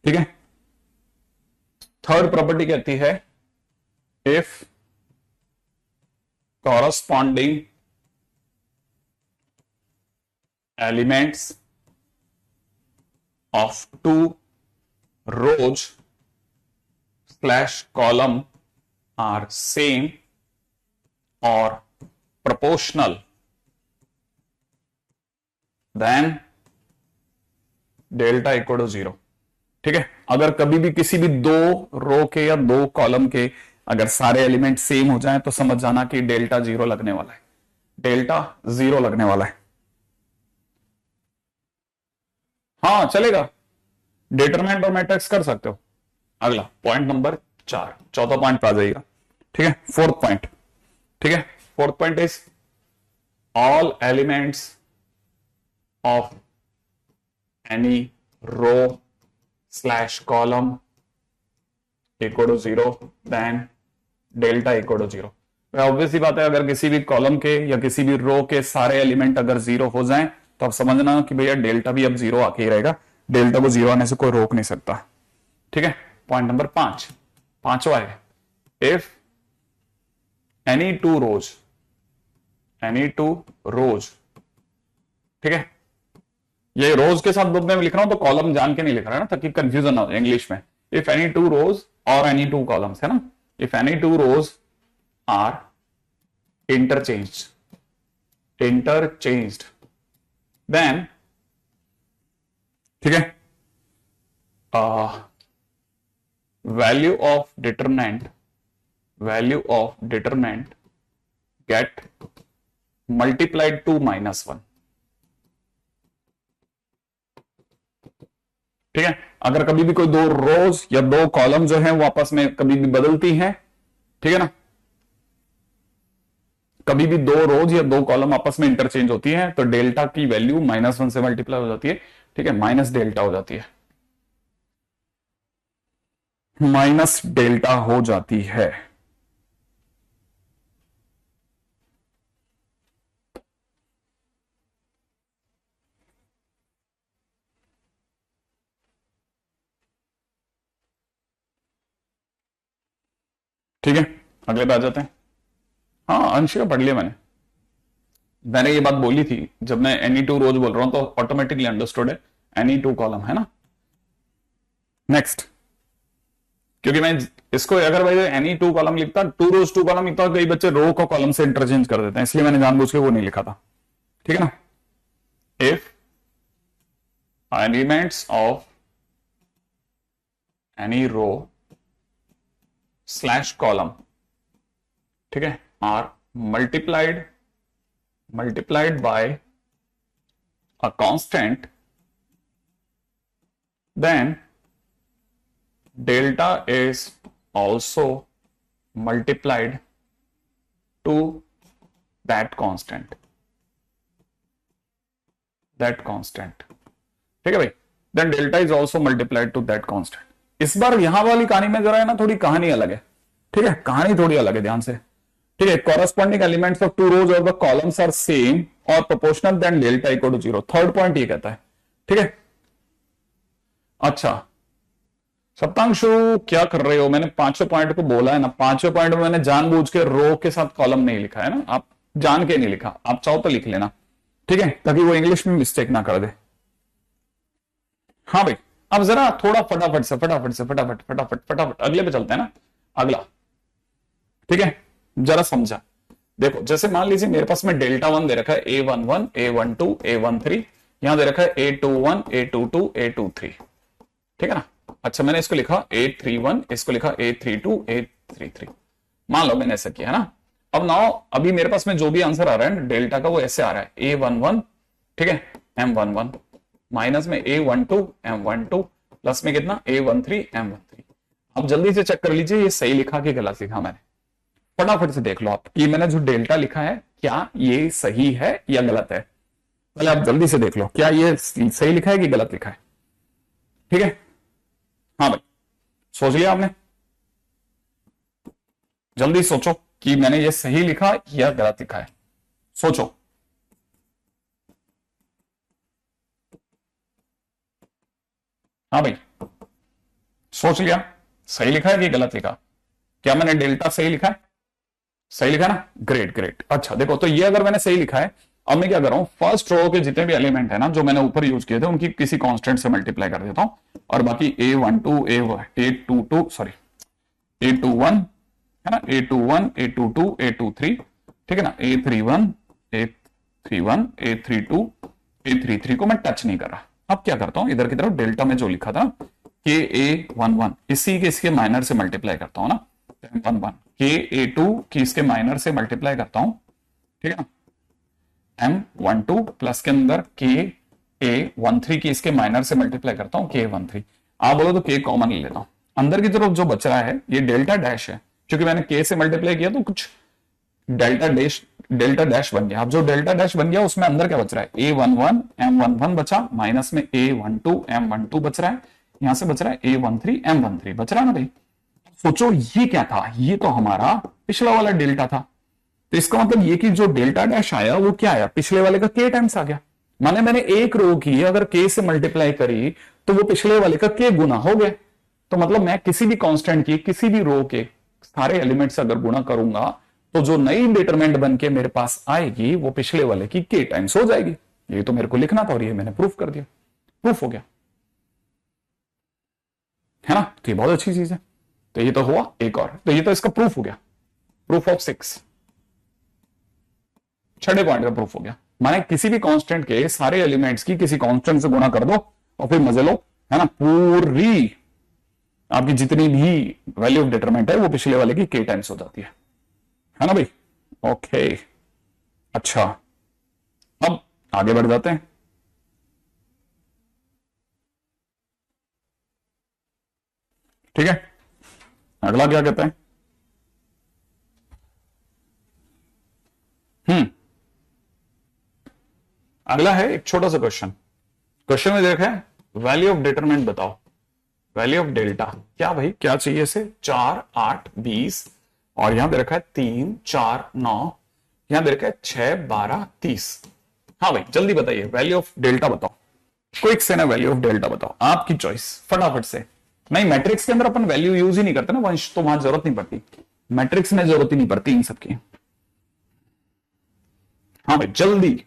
ठीक है। थर्ड प्रॉपर्टी कहती है if corresponding elements of two rows / column are same or proportional, then delta equal to 0। ठीक है। अगर कभी भी किसी भी दो रो के या दो कॉलम के अगर सारे एलिमेंट सेम हो जाएं तो समझ जाना कि डेल्टा 0 लगने वाला है। डेल्टा 0 लगने वाला है। हाँ चलेगा, डिटरमिनेंट और मैट्रिक्स कर सकते हो। अगला पॉइंट नंबर 4, चौथा पॉइंट पे आ जाइएगा। ठीक है। Fourth point. ठीक है। Fourth point is all elements of any row / column equal to 0, then delta equal to 0। Obvious सी बात है, अगर किसी भी कॉलम के या किसी भी रो के सारे एलिमेंट अगर 0 हो जाएं तो आप समझना कि भैया डेल्टा भी अब 0 आके ही रहेगा। डेल्टा को 0 आने से कोई रोक नहीं सकता। ठीक है। पॉइंट नंबर 5, पांचवा है इफ एनी टू रोज। ठीक है। ये रोज के साथ बुक में लिख रहा हूं तो कॉलम जान के नहीं लिख रहा है ना, ताकि कंफ्यूजन ना हो इंग्लिश में। इफ एनी टू रोज और एनी टू कॉलम्स, है ना। If any two rows are interchanged then, ठीक है, value of determinant get multiplied to -1। ठीक है। अगर कभी भी कोई दो रोज या दो कॉलम जो है वो आपस में कभी भी बदलती हैं, ठीक है ना, कभी भी दो रोज या दो कॉलम आपस में इंटरचेंज होती है तो डेल्टा की वैल्यू -1 से मल्टीप्लाई हो जाती है। ठीक है। माइनस डेल्टा हो जाती है, माइनस डेल्टा हो जाती है। ठीक है। अगले पे आ जाते हैं। हाँ अंशिका पढ़ लिया मैंने ये बात बोली थी जब मैं एनी टू रोज बोल रहा हूं तो ऑटोमेटिकली अंडरस्टूड है, एनी टू कॉलम, है ना। नेक्स्ट, क्योंकि मैं इसको अगर भाई एनी टू कॉलम लिखता, टू रोज टू कॉलम लिखता, कई बच्चे रो को कॉलम से इंटरचेंज कर देते हैं, इसलिए मैंने जानबूझ के वो नहीं लिखा था। ठीक है ना। If elements of any row / column, ठीक है, are multiplied by a constant, then delta is also multiplied to that constant। ठीक है भाई। then delta is also multiplied to that constant। इस बार यहां वाली कहानी में जरा है ना, थोड़ी कहानी अलग है। ठीक है। कहानी थोड़ी अलग है, ध्यान से। ठीक है। Corresponding elements of two rows और द कॉलम्स आर सेम और proportional then delta equal to 0। Third point ये कहता है। ठीक है। अच्छा सप्तांशु क्या कर रहे हो, मैंने पांचों पॉइंट को बोला है ना, पांचों पॉइंट में मैंने जानबूझ के रो के साथ कॉलम नहीं लिखा है ना, आप जान के नहीं लिखा, आप चाहो तो लिख लेना। ठीक है। ताकि वो इंग्लिश में मिस्टेक ना कर दे। हाँ भाई, अब जरा थोड़ा फटाफट अगले पे चलते हैं ना। अगला, ठीक है, जरा समझा। देखो जैसे मान लीजिए मेरे पास में डेल्टा 1 दे रखा है, A11, A12, A13, यहां दे रखा है A21, A22, A23। ठीक है ना। अच्छा मैंने इसको लिखा A31, इसको लिखा A32, A33। मान लो मैंने ऐसा किया है ना। अब नाउ अभी मेरे पास में जो भी आंसर आ रहा है डेल्टा का वो ऐसे आ रहा है A11, ठीक है, M11 माइनस में A12, M12 प्लस में कितना A13M13। अब जल्दी से चेक कर लीजिए ये सही लिखा कि गलत लिखा मैंने, फटाफट से देख लो आप, ये मैंने जो डेल्टा लिखा है क्या ये सही है या गलत है। पहले आप जल्दी से देख लो क्या ये सही लिखा है कि गलत लिखा है। ठीक है, हाँ भाई सोच लिया आपने, जल्दी सोचो कि मैंने ये सही लिखा या गलत लिखा है, सोचो। हाँ भाई सोच लिया, सही लिखा है कि गलत लिखा, क्या मैंने डेल्टा सही लिखा है? सही लिखा ना, ग्रेट ग्रेट। अच्छा देखो, तो ये अगर मैंने सही लिखा है, अब मैं क्या कर रहा हूं, फर्स्ट रो के जितने भी एलिमेंट है ना जो मैंने ऊपर यूज किए थे उनकी किसी कांस्टेंट से मल्टीप्लाई कर देता हूं, और बाकी A12 A22 सॉरी A21 है ना, A21 A22 A23, ठीक है ना, A31 A31 A32 A33 को मैं टच नहीं कर रहा। अब क्या करता हूं, इधर की तरफ डेल्टा में जो लिखा था KA11 इसी के इसके माइनर से मल्टीप्लाई करता हूं ना, M11 KA2 की इसके माइनर से मल्टीप्लाई करता हूं, ठीक है ना, M12 प्लस के अंदर KA13 की इसके माइनर से मल्टीप्लाई करता हूं KA13। आप बोलो तो K कॉमन ले लेता हूं, अंदर की तरफ जो बच रहा है ये डेल्टा डैश है, क्योंकि मैंने K से मल्टीप्लाई किया तो कुछ डेल्टा डैश बन गया। अब जो डेल्टा डैश बन गया उसमें अंदर क्या बच रहा है, A11 M11 बचा, माइनस में A12 M12 बच रहा है, यहां से बच रहा है A13 M13 बच रहा है ना भाई। सोचो ये क्या था, ये तो हमारा पिछला वाला डेल्टा था, तो इसका मतलब ये कि जो डेल्टा डैश आया वो क्या आया, पिछले वाले का K टाइम्स आ गया। माने मैंने एक रो की अगर K से मल्टीप्लाई करी तो वो पिछले वाले का K गुना हो गया। तो मतलब मैं किसी भी कांस्टेंट की किसी भी रो के सारे एलिमेंट से अगर गुणा करूंगा तो जो नई डिटरमिनेंट बन के मेरे पास आएगी वो पिछले वाले की K टाइम्स हो जाएगी। ये तो मेरे को लिखना था और ये मैंने प्रूफ कर दिया, प्रूफ हो गया है ना, तो ये बहुत अच्छी चीज है। तो ये तो हुआ एक और, तो ये तो इसका प्रूफ हो गया, प्रूफ ऑफ 6, छठे पॉइंट का प्रूफ हो गया। माने किसी भी कांस्टेंट के सारे एलिमेंट्स की किसी कांस्टेंट से गुणा कर दो और फिर मजे लो, है ना, पूरी आपकी जितनी भी वैल्यू ऑफ डिटरमिनेंट है वो पिछले वाले की K टाइम्स हो जाती है ना भाई। ओके अच्छा, अब आगे बढ़ जाते हैं। ठीक है, अगला क्या कहते हैं, अगला है एक छोटा सा क्वेश्चन। क्वेश्चन में देखा है वैल्यू ऑफ डिटरमिनेंट बताओ, वैल्यू ऑफ डेल्टा क्या भाई, क्या चाहिए इसे, 4 8 20 और यहां दे रखा है 3 4 9, यहां दे रखा है 6 12 30। हाँ भाई जल्दी बताइए वैल्यू ऑफ डेल्टा बताओ, क्विक से ना वैल्यू ऑफ डेल्टा बताओ, आपकी चॉइस फटाफट से। नहीं मैट्रिक्स के अंदर अपन वैल्यू यूज ही नहीं करते ना वंश, तो वहां जरूरत नहीं पड़ती, मैट्रिक्स में जरूरत ही नहीं पड़ती इन सबकी। हाँ भाई जल्दी,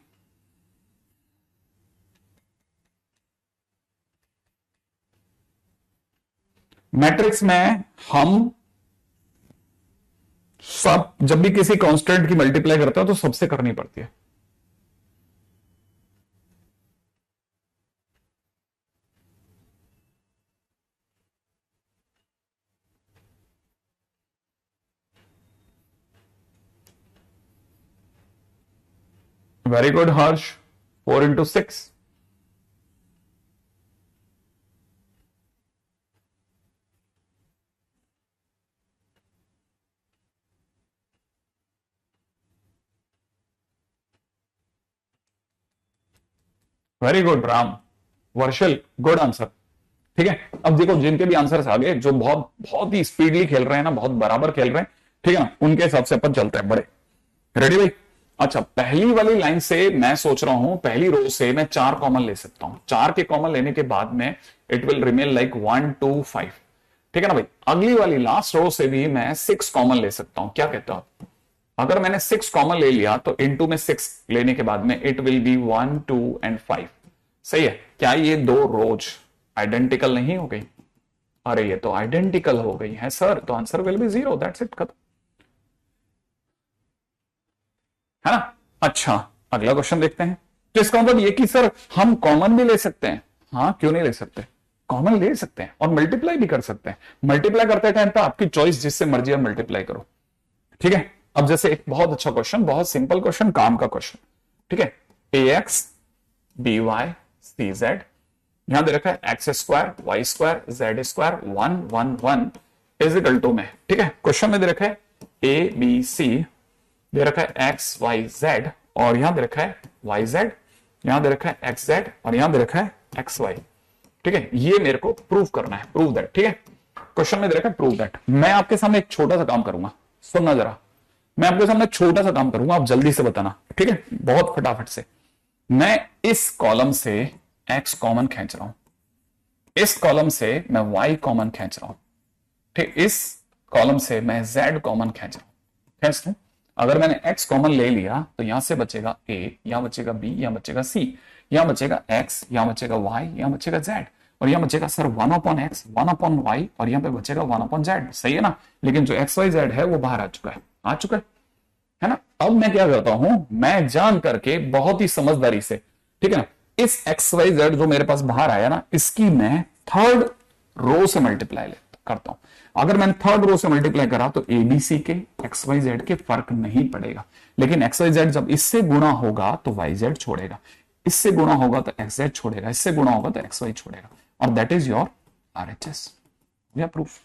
मैट्रिक्स में हम सब जब भी किसी कांस्टेंट की मल्टीप्लाई करते हो तो सबसे करनी पड़ती है। Very good Harsh, 4 into 6, very good Ram, Varshal good answer. ठीक है, अब देखो जिनके भी आंसर्स आ गए, जो बहुत बहुत ही स्पीडली खेल रहे हैं ना, बहुत बराबर खेल रहे हैं, ठीक है ना, उनके हिसाब से अपन चलते हैं बड़े। रेडी भाई, अच्छा पहली वाली लाइन से मैं सोच रहा हूं, पहली रो से मैं 4 कॉमन ले सकता हूं, 4 के कॉमन लेने के बाद में इट विल रिमेन लाइक 1 2 5, ठीक है ना भाई। अगली वाली लास्ट रो से भी मैं 6 कॉमन ले सकता हूं, क्या कहते हो आप? अगर मैंने 6 कॉमन ले लिया तो इनटू में 6 लेने के बाद में इट विल बी 1 2 and 5। सही है, क्या ये दो रोज आइडेंटिकल नहीं हो गई? अरे ये तो आइडेंटिकल हो गई है सर, तो answer will be 0, that's it, खत्म, है ना। अच्छा अगला क्वेश्चन देखते हैं। तो इसका मतलब ये कि सर हम कॉमन भी ले सकते हैं, हाँ क्यों नहीं ले सकते, कॉमन ले सकते हैं और मल्टीप्लाई भी कर सकते हैं। मल्टीप्लाई करते टाइम पे आपकी चॉइस, जिससे मर्जी आप मल्टीप्लाई करो, ठीक है। अब जैसे एक बहुत अच्छा क्वेश्चन, बहुत सिंपल क्वेश्चन, काम का क्वेश्चन, ठीक है, ax by cz यहां दे रखा है x square y square z square 1 1 1 is equal to में, ठीक है। क्वेश्चन में दे रखा है ए बी सी, दे रखा है एक्स वाई जेड, और यहां दे रखा है वाई जेड, यहां दे रखा है एक्स जेड, और यहां दे रखा है एक्स वाई, ठीक है। ये मेरे को प्रूव करना है, प्रूव दैट, ठीक है। क्वेश्चन में दे रखा है प्रूव दैट। मैं आपके सामने एक छोटा सा काम करूंगा, सुनना जरा, मैं आपके सामने छोटा सा काम करूंगा, आप जल्दी से बताना, ठीक है, बहुत फटाफट से। मैं इस कॉलम से x कॉमन खींच रहा हूं, इस कॉलम से मैं y कॉमन खींच रहा हूं, ठीक, इस कॉलम से मैं z कॉमन खींच रहा हूं, खींच लूं। अगर मैंने x कॉमन ले लिया तो यहां से बचेगा a, यहां बचेगा b, यहां बचेगा c, यहां बचेगा x, यहां बचेगा y, यहां बचेगा z, और यहां बचेगा सर 1/x 1/y, और यहां पे बचेगा 1/z, सही है ना। लेकिन जो x y z है वो बाहर आ चुका है, आ चुका है ना। अब मैं क्या करता हूं, मैं जान करके बहुत ही समझदारी से, ठीक है ना, इस एक्स वाई जेड जो मेरे पास बाहर आया ना, इसकी मैं थर्ड रो से मल्टीप्लाई करता हूं। अगर मैंने थर्ड रो से मल्टीप्लाई करा तो एबीसी के एक्स वाई जेड के फर्क नहीं पड़ेगा, लेकिन एक्स वाई जेड जब इससे गुणा होगा तो वाई जेड छोड़ेगा, इससे गुणा होगा तो एक्स जेड छोड़ेगा, इससे गुणा होगा तो एक्स वाई छोड़ेगा, और दैट इज योर आरएचएस या प्रूफ।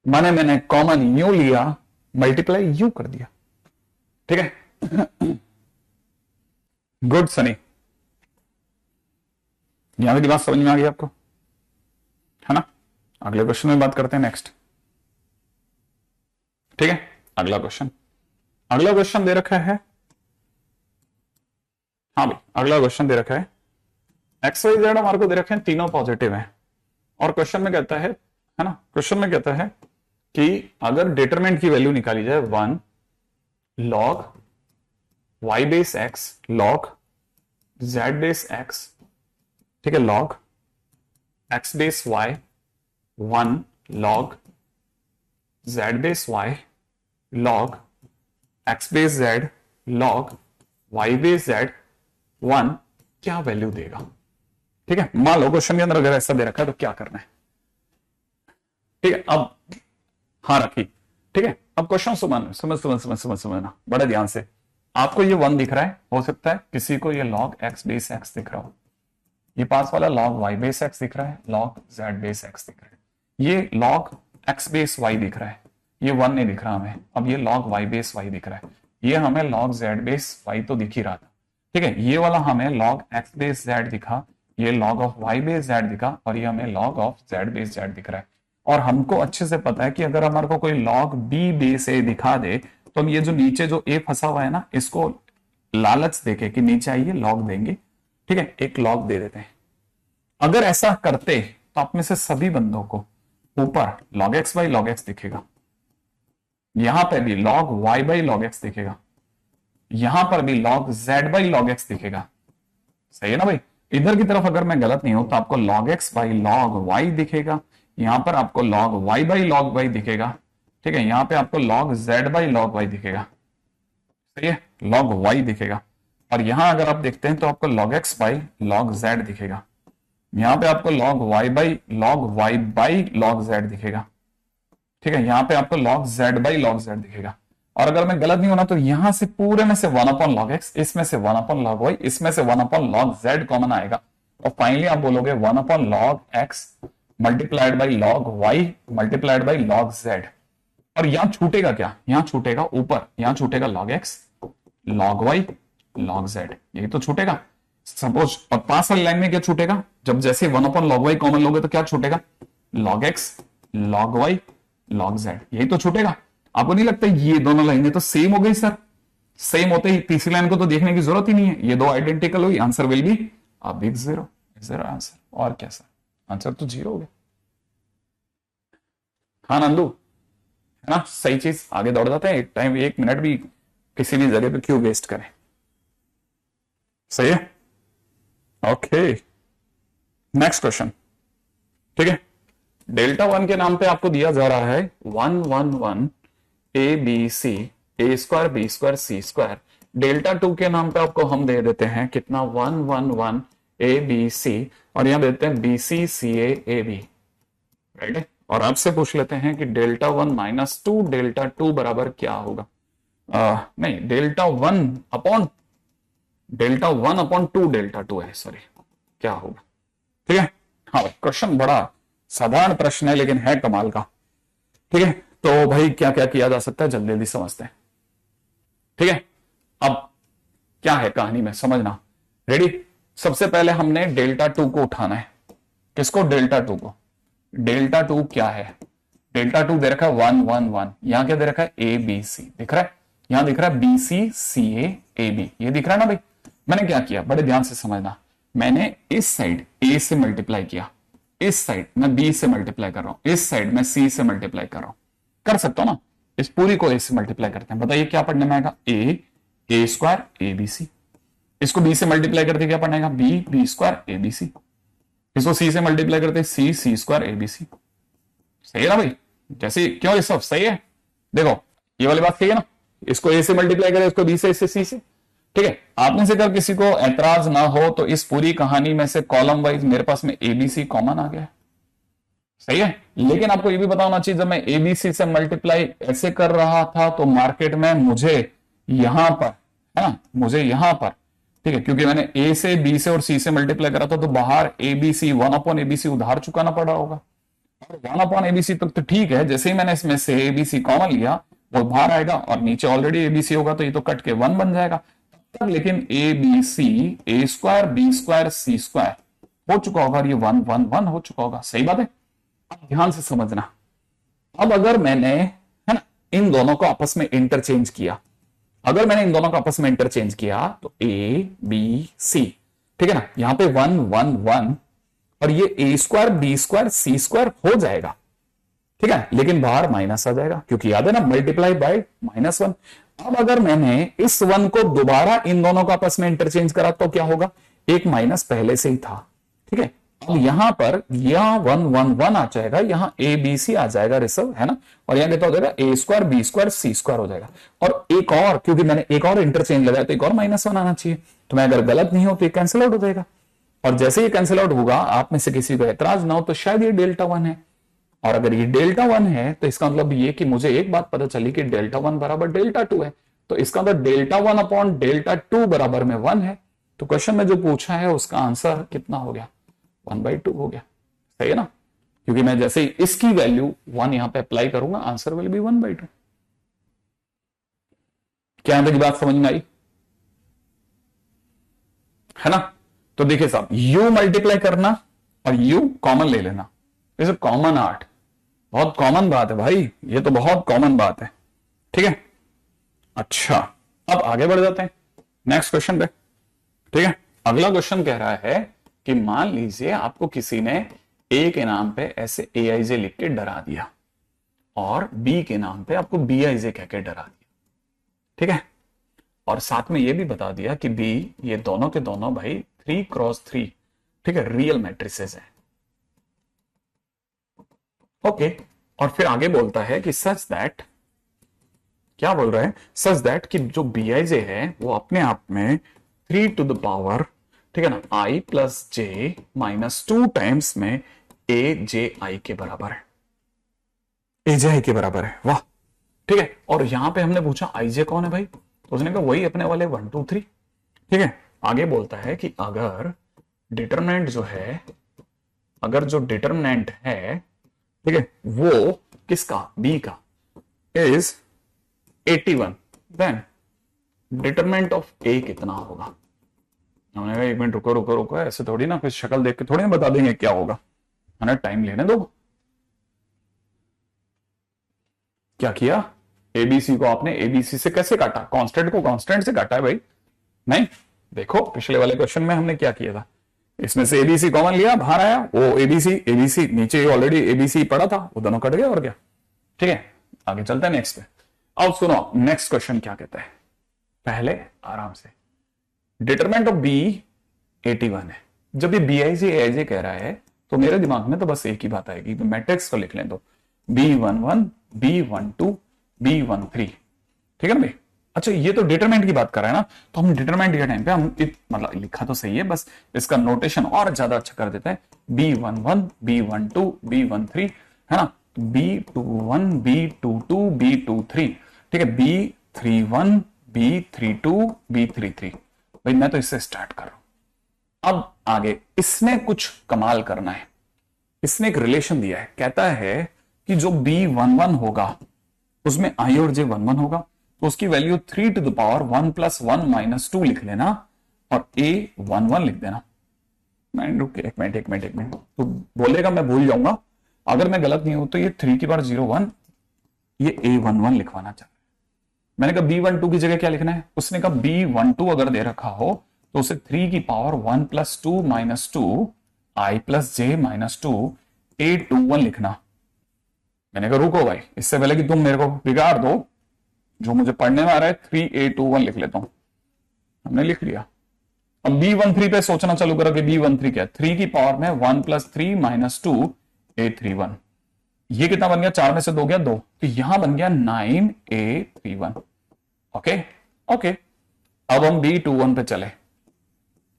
माने मैंने कॉमन यू लिया, मल्टीप्लाई यू कर दिया, ठीक है। गुड सनी, यहां की बात समझ में आ गई आपको, है ना। अगले क्वेश्चन में बात करते हैं नेक्स्ट, ठीक है। अगला क्वेश्चन, अगला क्वेश्चन दे रखा है, हाँ भाई अगला क्वेश्चन दे रखा है एक्स वाई जेड हमारे को दे रखे हैं, तीनों पॉजिटिव हैं, और क्वेश्चन में कहता है ना, क्वेश्चन में कहता है कि अगर डिटरमिनेंट की वैल्यू निकाली जाए 1 log y base x log z base x, ठीक है, log x base y 1 log z base y log x base z log y base z 1 क्या वैल्यू देगा, ठीक है। मान लो क्वेश्चन के अंदर अगर ऐसा दे रखा है तो क्या करना है, ठीक है। अब हाँ रखी, ठीक है। अब क्वेश्चन समझना बड़े ध्यान से। आपको ये 1 दिख रहा है, हो सकता है किसी को ये log x बेस x दिख रहा हो, ये पास वाला log y बेस x दिख रहा है, log z बेस x दिख रहा है, ये log x बेस y दिख रहा है, ये 1 नहीं दिख रहा हमें। अब ये log y बेस y दिख रहा है, ये हमें log z बेस y तो दिख ही रहा था, ठीक है। ये वाला हमें log x बेस z दिखा, ये log of y base z दिखा, और ये हमें log of z base z दिख रहा है। और हमको अच्छे से पता है कि अगर हमारे को कोई log b बेस a दिखा दे तो हम ये जो नीचे जो a फंसा हुआ है ना, इसको लालच देके कि नीचे आइए log देंगे, ठीक है, एक log दे देते हैं। अगर ऐसा करते तो आप में से सभी बंदों को ऊपर log x by log x दिखेगा, यहां पर भी log y by log x दिखेगा, यहां पर भी log z by log x दिखेगा, सही है ना भाई। इधर की तरफ अगर मैं गलत नहीं हूं तो आपको log x by log y दिखेगा, यहां पर आपको log y by log y दिखेगा, ठीक है, यहां पे आपको log z by log y दिखेगा, सही है, log y दिखेगा। और यहां अगर आप देखते हैं तो आपको log x by log z दिखेगा, यहां पे आपको log y by log z दिखेगा, ठीक है, यहां पे आपको log z by log z दिखेगा। और अगर मैं गलत नहीं होना तो यहां से पूरे में से 1 अपॉन log x, इसमें से 1 अपॉन log y, इसमें से 1 अपॉन log z कॉमन आएगा, और फाइनली आप बोलोगे 1 upon log x multiplied by log y multiplied by log z। और यहां छूटेगा क्या, यहां छूटेगा ऊपर, यहां छूटेगा log x log y log z, यही तो छूटेगा सपोज। और पास वाली लाइन में क्या छूटेगा, जब जैसे 1 अपॉन log y कॉमन लोगे तो क्या छूटेगा, log x log y log z, यही तो छूटेगा। आपको नहीं लगता ये दोनों लाइनें तो सेम हो गई सर, सेम होते ही तीसरी लाइन को तो देखने की जरूरत ही नहीं है, ये दो आइडेंटिकल हुई, answer will be a big zero, zero answer. और क्या सर, आंसर तो जीरो हो गया। हाँ नंदू, है ना, सही चीज, आगे दौड़ जाते हैं, एक टाइम 1 मिनट भी किसी भी जगह पे क्यों वेस्ट करें, सही है। ओके नेक्स्ट क्वेश्चन, ठीक है। डेल्टा 1 के नाम पे आपको दिया जा रहा है 1 1 1 A B C A square B square C square. Delta 2 के नाम पे आपको हम दे देते हैं कितना 1 1 1 ए बी सी, और यहां देते हैं B C C A B, right है। और आपसे पूछ लेते हैं कि डेल्टा 1 माइनस 2 डेल्टा 2 बराबर क्या होगा, नहीं डेल्टा 1 अपॉन 2 डेल्टा 2 है, सॉरी क्या होगा, ठीक है। हाँ क्वेश्चन बड़ा साधारण प्रश्न है लेकिन है कमाल का। ठीक है, तो भाई क्या क्या किया जा सकता है जल्दी जल्दी समझते हैं। ठीक है, अब क्या है कहानी में समझना। रेडी, सबसे पहले हमने डेल्टा टू को उठाना है। किसको? डेल्टा टू को। डेल्टा टू क्या है? डेल्टा टू दे रखा है 1 1 1, यहां क्या दे रखा है? ए बी सी दिख रहा है, यहां दिख रहा है B C C A B, ये दिख रहा है ना भाई। मैंने क्या किया, बड़े ध्यान से समझना, मैंने इस साइड ए से मल्टीप्लाई किया, इस साइड मैं बी से मल्टीप्लाई कर रहा हूं, इस साइड मैं सी से मल्टीप्लाई कर रहा हूं। कर सकता हूं ना, इस पूरी को ए से मल्टीप्लाई करते हैं। बताइए क्या पढ़ने में आएगा? A square A B C. इसको बी से मल्टीप्लाई करते क्या पढ़ने का? B square A B C. इसको सी से मल्टीप्लाई करते सी स्क्वायर ए बी सी। सही है ना भाई? जैसे क्यों, ये सब सही है। देखो ये वाली बात सही है ना, इसको ए से मल्टीप्लाई करें, इसको बी से, इससे सी से। ठीक है, आप में से अगर किसी को ऐतराज ना हो तो इस पूरी कहानी में से कॉलम वाइज मेरे पास में एबीसी कॉमन आ गया। सही है, लेकिन आपको ये भी पता होना चाहिए, जब मैं एबीसी से मल्टीप्लाई ऐसे कर रहा था तो मार्केट में मुझे यहां पर, है ना, मुझे यहां पर, ठीक है, क्योंकि मैंने ए से बी से और सी से मल्टीप्लाई करा था तो बाहर एबीसी 1/एबीसी उधार चुकाना पड़ा होगा। 1/एबीसी तक तो ठीक है, जैसे ही मैंने इसमें से एबीसी कॉमन लिया वो बाहर आएगा और नीचे ऑलरेडी एबीसी होगा तो ये तो कट के 1 बन जाएगा। तब लेकिन A B C, A square B square C square हो चुका होगा, ये 1 1 1 हो चुका होगा। सही बात है, अब ध्यान से समझना। अब अगर मैंने, है ना, इन दोनों को आपस में इंटरचेंज किया, अगर मैंने इन दोनों को आपस में इंटरचेंज किया तो ए बी सी, ठीक है ना, यहां पे 1 1 1 और ये ए square B square C square हो जाएगा। ठीक है, लेकिन बाहर माइनस आ जाएगा क्योंकि याद है ना, मल्टीप्लाई बाय -1। अब अगर मैंने इस 1 को दोबारा इन दोनों का आपस में इंटरचेंज करा तो क्या होगा? एक माइनस पहले से ही था। ठीक है, अब यहां पर यहां 1 1 1 आ जाएगा, यहां ए बी सी आ जाएगा रिसर्व, है ना, और यहां कितना हो जाएगा? ए square B square C square हो जाएगा। और एक और, क्योंकि मैंने एक और इंटरचेंज लगाया तो एक और -1 आना चाहिए, तो मैं अगर गलत नहीं हो तो ये कैंसिल आउट हो जाएगा। और जैसे ये कैंसिल आउट होगा, आप में से किसी को एतराज ना हो तो शायद ये डेल्टा 1 है। और अगर ये डेल्टा 1 है तो इसका मतलब ये कि मुझे एक बात पता चली कि डेल्टा 1 बराबर डेल्टा 2 है, तो इसका मतलब डेल्टा 1 अपॉन डेल्टा 2 बराबर में 1 है। तो क्वेश्चन में जो पूछा है उसका आंसर कितना हो गया? 1/2 हो गया। सही है ना, क्योंकि मैं जैसे ही इसकी वैल्यू 1 यहां पे अप्लाई करूंगा, आंसर विल बी 1/2। क्या यहां तक बात समझ में आई? है ना, तो देखिए साहब, u मल्टीप्लाई करना और u कॉमन ले लेना, इज अ कॉमन आर्ट। बहुत कॉमन बात है भाई, ये तो बहुत कॉमन बात है। ठीक है, अच्छा अब आगे बढ़ जाते हैं नेक्स्ट क्वेश्चन पे। ठीक है, अगला क्वेश्चन कह रहा है कि मान लीजिए आपको किसी ने ए के नाम पे ऐसे AIJ लिख के डरा दिया और बी के नाम पे आपको BIJ कह के डरा दिया। ठीक है, और साथ में ये भी बता दिया कि बी, ये दोनों के दोनों भाई 3x3, ठीक है, रियल मैट्रिसेस है। ओके, और फिर आगे बोलता है कि सच दैट, क्या बोल रहा है? सच दैट कि जो BIJ है वो अपने आप में 3 टू द पावर, ठीक है ना, i plus J minus 2 times में AJI के बराबर है। AJI के बराबर है, वाह। ठीक है, और यहां पे हमने पूछा IJ कौन है भाई, तो उसने कहा वही अपने वाले 1 2 3। ठीक है, आगे बोलता है कि अगर डिटरमिनेंट जो है, अगर जो डिटरमिनेंट है, ठीक है, वो किसका? बी का, इज 81, देन डिटरमिनेंट ऑफ ए कितना होगा? हमने कहा एक मिनट रुको रुको रुको, ऐसे थोड़ी ना, कुछ शक्ल देख के थोड़ी ना बता देंगे क्या होगा, हमें टाइम लेने दो। क्या किया? एबीसी को आपने एबीसी से कैसे काटा? कांस्टेंट को कांस्टेंट से काटा है भाई। नहीं, देखो पिछले वाले क्वेश्चन में हमने क्या किया था, इसमें से एबीसी कॉमन लिया, बाहर आया वो एबीसी नीचे ऑलरेडी एबीसी पड़ा था, वो दोनों कट गया और क्या। ठीक है, आगे चलते हैं नेक्स्ट पे। अब सुनो नेक्स्ट क्वेश्चन क्या कहता है, पहले आराम से। डिटरमिनेंट ऑफ बी 81 है। जब ये BIJ AIJ कह रहा है तो मेरे दिमाग में तो बस एक ही बात आएगी, तो मैट्रिक्स को लिख लें, तो B11 B12 B13। ठीक है ना भाई? अच्छा, ये तो डिटरमिनेंट की बात कर रहा है ना, तो हम डिटरमिनेंट के टाइम पे हम मतलब लिखा तो सही है, बस इसका नोटेशन और ज्यादा अच्छा कर देते हैं। B11 B12 B13, है ना, B21 B22 B23, ठीक है, B31 B32 B33। भाई मैं तो इससे स्टार्ट कर रहा हूं, अब आगे इसने कुछ कमाल करना है। इसने एक रिलेशन दिया है, कहता है कि जो B11 होगा उसमें I और J 1 1 होगा, तो उसकी value 3 to the power 1 plus 1 minus 2 लिख लेना और A 1 1 लिख देना। मैं एक मिनट तो बोलेगा, मैं भूल जाऊंगा। अगर मैं गलत नहीं हूं तो ये 3 की पावर 0 1 ये A11 लिखवाना चाह रहा है। मैंने कहा B12 की जगह क्या लिखना है, उसने कहा B12 अगर दे रखा हो तो उसे 3 की power 1 plus 2 minus 2 I plus J minus 2 A21 लिखना। मैंने कहा रुको भाई, इससे पहले कि तुम मेरे को बिगाड़ दो, जो मुझे पढ़ने में आ रहा है 3A21 लिख लेता हूं। हमने लिख लिया। अब B13 पे सोचना चालू करो कि B13 क्या है। 3 की पावर में 1 प्लस 3 माइनस 2 A31। ये कितना बन गया, 4 में से 2 गया 2, तो यहां बन गया 9A31। ओके ओके, अब हम B21 पे चले।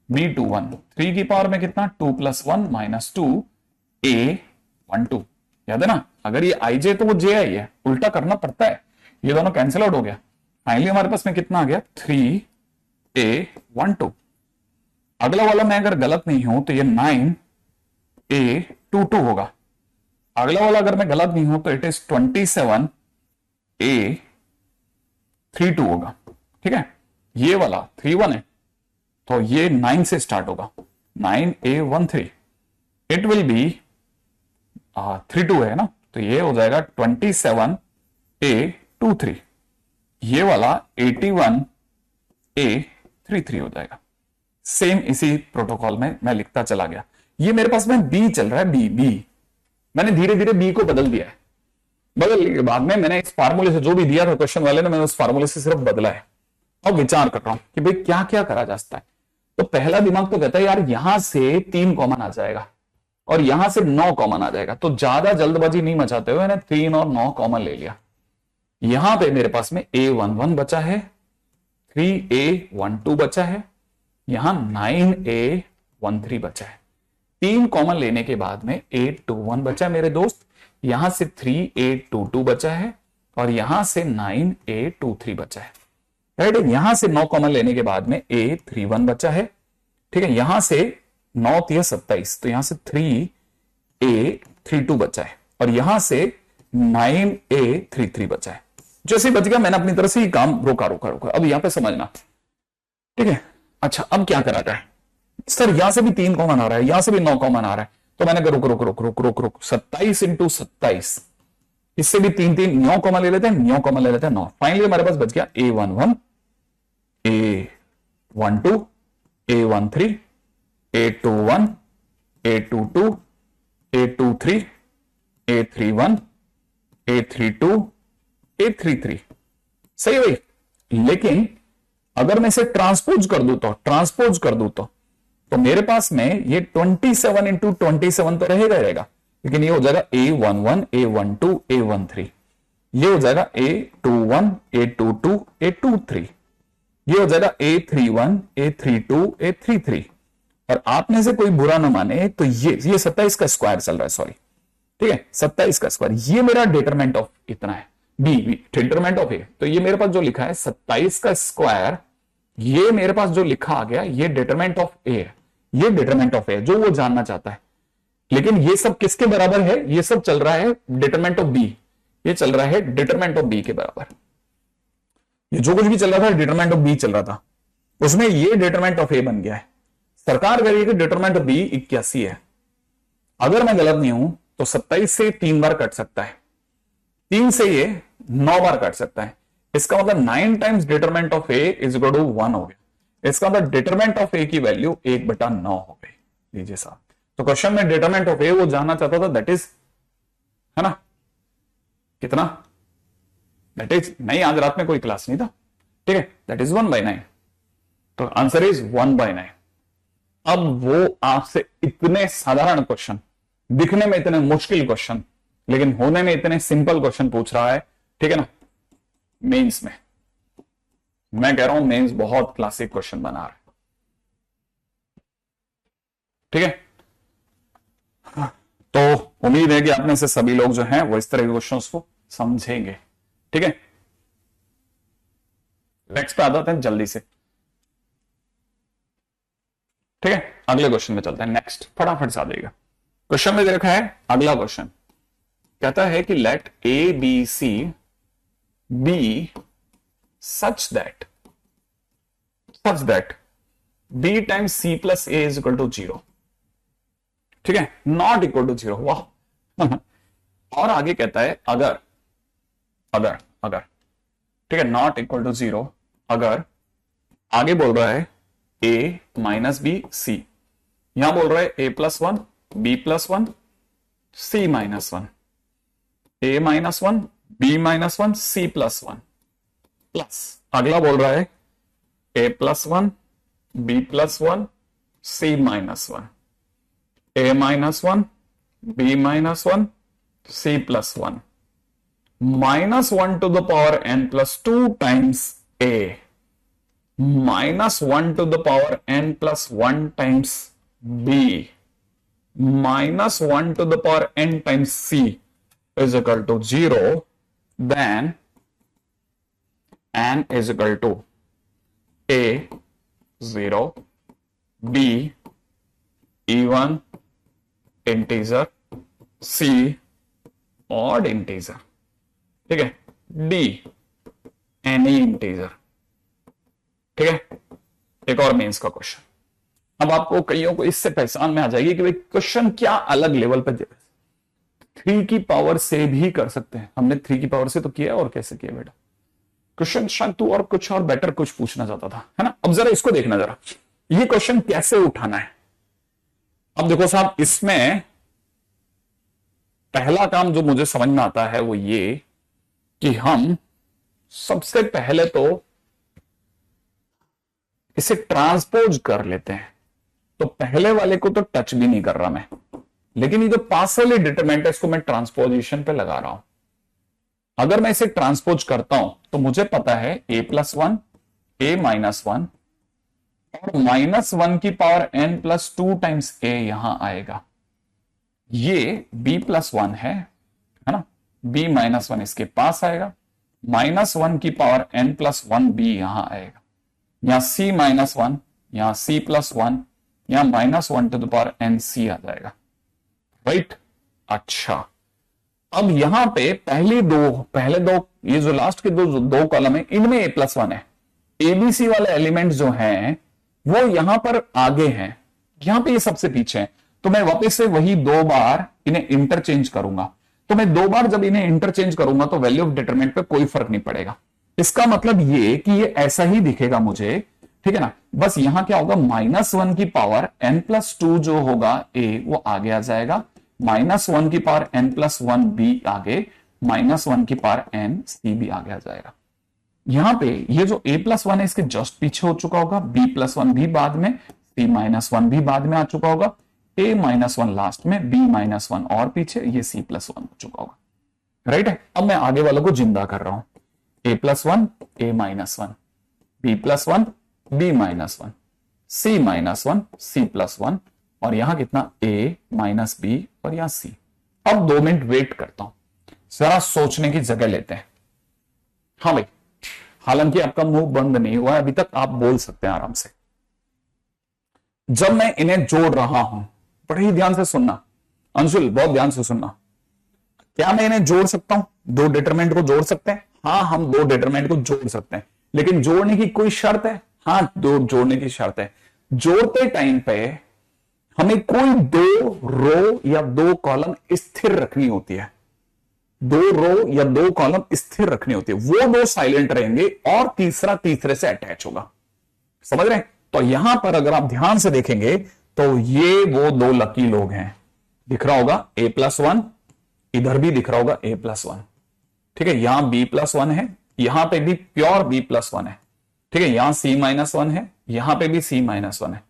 B21 3 की पावर में कितना, 2 प्लस 1 माइनस 2 A12। याद है ना, अगर ये आई जे तो वो जे आई है, उल्टा करना पड़ता है। ये दोनों कैंसिल आउट हो गया। फाइनली हमारे पास में कितना आ गया, 3A12। अगला वाला मैं अगर गलत नहीं हूं तो ये 9A22 होगा। अगला वाला अगर मैं गलत नहीं हूं तो इट इज 27A32 होगा। ठीक है, ये वाला 31 है तो ये 9 से स्टार्ट होगा, 9A13। इट विल बी 32 है ना, तो ये हो जाएगा 27A23। ये वाला 81A33 हो जाएगा। सेम इसी प्रोटोकॉल में मैं लिखता चला गया। ये मेरे पास में बी चल रहा है, बी मैंने धीरे धीरे बी को बदल दिया है। बदलने के बाद में मैंने इस फार्मूले से जो भी दिया था क्वेश्चन वाले ने, मैंने उस फार्मूले से सिर्फ बदला है। अब विचार कर रहा हूं कि भाई क्या क्या करा जा सकता है। तो पहला दिमाग तो कहता है यार यहां से 3 कॉमन आ जाएगा और यहां से 9 कॉमन आ जाएगा, तो ज्यादा जल्दबाजी नहीं मचाते हुए मैंने 3 और 9 कॉमन ले लिया। यहां पे मेरे पास में A11 बचा है, 3A12 बचा है, यहां 9A13 बचा है। 3 कॉमन लेने के बाद में A21 बचा है मेरे दोस्त, यहां से 3A22 बचा है और यहां से 9A23 बचा है। राइट, यहां से 9 कॉमन लेने के बाद में A31 बचा है। ठीक है, यहां से 9 3 27, तो यहां से 3A32 बचा है और यहां से 9A33 बचा है। जैसे बच गया मैंने अपनी तरफ से ही काम रोका। अब यहां पे समझना। ठीक है, अच्छा अब क्या करा जाए। सर यहां से भी 3 कॉमन आ रहा है, यहां से भी 9 कॉमन आ रहा है, तो मैंने कहा रुक 27 इंटू 27, इससे भी 3 9 कॉमन ले लेते हैं, 9 कॉमन ले लेते हैं 9। फाइनली हमारे पास बच गया A11 A12 A13 A21 A22 A23 A31 A32 A33। सही है भाई, लेकिन अगर मैं इसे ट्रांसपोज कर दूं तो मेरे पास में ये 27 इंटू 27 तो रहेगा, लेकिन ये हो जाएगा A11 A12 A13, ये हो जाएगा A21 A22 A23, ये हो जाएगा A31 A32 A33। और आप में से कोई बुरा ना माने तो ये 27 का स्क्वायर चल रहा है, सॉरी। ठीक है, 27 का स्क्वायर, ये मेरा डिटरमिनेंट ऑफ इतना है, बी डिटरमिनेंट ऑफ ए। तो ये मेरे पास जो लिखा है 27 का स्क्वायर, ये मेरे पास जो लिखा आ गया ये डिटरमिनेंट ऑफ ए है। ये डिटरमिनेंट ऑफ ए जो वो जानना चाहता है, लेकिन ये सब किसके बराबर है, ये सब चल रहा है डिटरमिनेंट ऑफ बी, ये चल रहा है डिटरमिनेंट ऑफ बी के बराबर। ये जो कुछ भी चल रहा था डिटरमिनेंट ऑफ बी चल रहा था, उसमें ये डिटरमिनेंट ऑफ ए बन गया है। सरकार कह रही है कि डिटरमिनेंट ऑफ बी 81 है। अगर मैं गलत नहीं हूं तो 27 से 3 बार कट सकता है, 3 से ये 9 बार कट सकता है। इसका मतलब 9 times determinant of A is equal to 1 हो गया। इसका मतलब डिटरमिनेंट ऑफ ए की वैल्यू 1/9 हो गई। लीजिए साहब, तो क्वेश्चन में डिटरमिनेंट ऑफ ए वो जानना चाहता था, दैट इज, है ना, कितना, दैट इज नहीं, आज रात में कोई क्लास नहीं था। ठीक है, दैट इज 1/9। तो आंसर इज 1/9। अब वो आपसे इतने साधारण क्वेश्चन, दिखने में इतने मुश्किल क्वेश्चन, लेकिन होने में इतने सिंपल क्वेश्चन पूछ रहा है। ठीक है ना, मेंस में मैं कह रहा हूं मेंस बहुत क्लासिक क्वेश्चन बना रहा है। ठीक है, तो उम्मीद है कि आप में से सभी लोग जो हैं वो इस तरह के क्वेश्चंस को समझेंगे। ठीक है, नेक्स्ट पे आ जाते हैं जल्दी से। ठीक है, अगले क्वेश्चन में चलते हैं। नेक्स्ट फटाफट से आ जाएगा। क्वेश्चन में देखा है अगला क्वेश्चन कहता है कि let A B C be such that B times C plus A is equal to 0, ठीक है, नॉट इक्वल टू 0। वाह और आगे कहता है अगर ठीक है, नॉट इक्वल टू 0 अगर आगे बोल रहा है ए माइनस बी सी, यहां बोल रहा है A plus 1 B plus 1 C minus 1, A minus 1 B minus 1 C plus 1 plus अगला बोल रहा है A plus 1 B plus 1 C minus 1, A minus 1 B minus 1 C plus 1 minus 1 to the power n plus 2 times A minus 1 to the power n plus 1 times b minus 1 to the power n times c is equal to 0, then n is equal to a 0 b even integer c odd integer, ठीक है, d any integer, ठीक है। एक और mains का question. अब आपको कईयों को इससे पहचान में आ जाएगी कि भाई क्वेश्चन क्या अलग लेवल पे दे। 3 की पावर से भी कर सकते हैं, हमने 3 की पावर से तो किया और कैसे किया बेटा। क्वेश्चन शायद तू और कुछ और बेटर कुछ पूछना चाहता था, है ना। अब जरा इसको देखना, जरा ये क्वेश्चन कैसे उठाना है। अब देखो साहब, इसमें पहला काम जो मुझे समझ में आता है वो ये कि हम सबसे पहले तो इसे ट्रांसपोज कर लेते हैं। तो पहले वाले को तो टच भी नहीं कर रहा मैं, लेकिन ये जो पार्शियली डिटरमिनेंट है इसको मैं ट्रांसपोजिशन पे लगा रहा हूं। अगर मैं इसे ट्रांसपोज करता हूं तो मुझे पता है a प्लस 1 a माइनस 1 और माइनस 1 की power n plus 2 times a यहां आएगा। ये b प्लस 1 है ना, b माइनस 1 इसके पास आएगा, माइनस 1 की पावर n प्लस 1 b यहां आएगा, यहां c माइनस 1, यहां c प्लस 1, यहां minus 1 to the power n c आ जाएगा, राइट। अच्छा, अब यहां पे पहले दो ये जो लास्ट के दो कॉलम है इनमें a प्लस 1 है। एबीसी वाले एलिमेंट जो हैं वो यहां पर आगे हैं, यहां पे ये सबसे पीछे है। तो मैं वापस से वही 2 बार इन्हें इंटरचेंज करूंगा। तो मैं 2 बार जब इन्हें इंटरचेंज करूंगा तो वैल्यू ऑफ डिटरमिनेंट पे कोई फर्क नहीं पड़ेगा। इसका मतलब ये कि ये ऐसा ही दिखेगा मुझे, ठीक है ना। बस यहां क्या होगा, माइनस 1 की पावर n प्लस 2 जो होगा a वो आगे आ जाएगा, माइनस 1 की पावर n प्लस 1 b आगे, माइनस 1 की पावर n c भी आगे आ जाएगा। यहां पे ये जो a प्लस 1 है इसके जस्ट पीछे हो चुका होगा, b प्लस 1 भी बाद में, c माइनस 1 भी बाद में आ चुका होगा, a माइनस 1 लास्ट में, b माइनस 1 और पीछे, ये c प्लस 1 हो चुका होगा, राइट है। अब मैं आगे वालों को जिंदा कर रहा हूं, a plus 1 a minus 1, b plus 1 b minus 1, c minus 1 c plus 1 और यहां कितना a माइनस b और यहां c। अब 2 मिनट वेट करता हूं, जरा सोचने की जगह लेते हैं। हाँ भाई, हालांकि आपका मुंह बंद नहीं हुआ है अभी तक, आप बोल सकते हैं आराम से। जब मैं इन्हें जोड़ रहा हूं, बड़े ही ध्यान से सुनना अंशुल, बहुत ध्यान से सुनना। क्या मैं इन्हें जोड़ सकता हूं, 2 डिटरमिनेंट को जोड़ सकते हैं? हाँ, हम 2 डिटरमिनेंट को जोड़ सकते हैं, लेकिन जोड़ने की कोई शर्त है? हाँ, 2 जोड़ने की शर्त है। जोड़ते टाइम पे हमें कोई 2 रो या 2 कॉलम स्थिर रखनी होती है, 2 रो या 2 कॉलम स्थिर रखनी होती है, वो 2 साइलेंट रहेंगे और तीसरा तीसरे से अटैच होगा, समझ रहे हैं। तो यहां पर अगर आप ध्यान से देखेंगे तो ये वो 2 लकी लोग हैं, दिख रहा होगा a प्लस 1, इधर भी दिख रहा होगा a प्लस 1, ठीक है। यहां b प्लस 1 है, यहां पे भी प्योर b प्लस 1 है, ठीक है। यहां c माइनस 1 है, यहां पे भी c माइनस 1 है,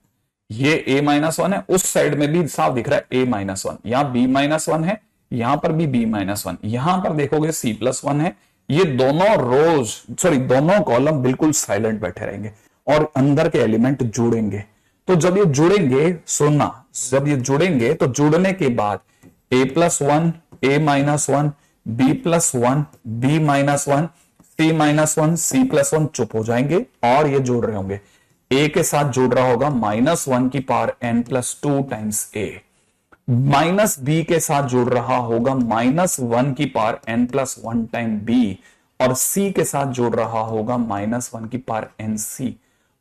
ये a माइनस 1 है, उस साइड में भी साफ दिख रहा है a माइनस 1, यहां b माइनस 1 है, यहां पर भी b माइनस 1, यहां पर देखोगे c प्लस 1 है। ये दोनों कॉलम बिल्कुल साइलेंट बैठे रहेंगे और अंदर के एलिमेंट जुड़ेंगे। तो जब ये जुड़ेंगे, सुनना, जब ये जुड़ेंगे तो जुड़ने के बाद a plus 1 a minus 1 b plus 1 b minus 1 c minus 1 c plus 1 चुप हो जाएंगे और ये जुड़ रहे होंगे। ए के साथ जोड़ रहा होगा -1 की power n plus 2 times A, minus B के साथ जोड़ रहा होगा -1 की power n plus 1 time B, और सी के साथ जोड़ रहा होगा -1 की पावर n सी।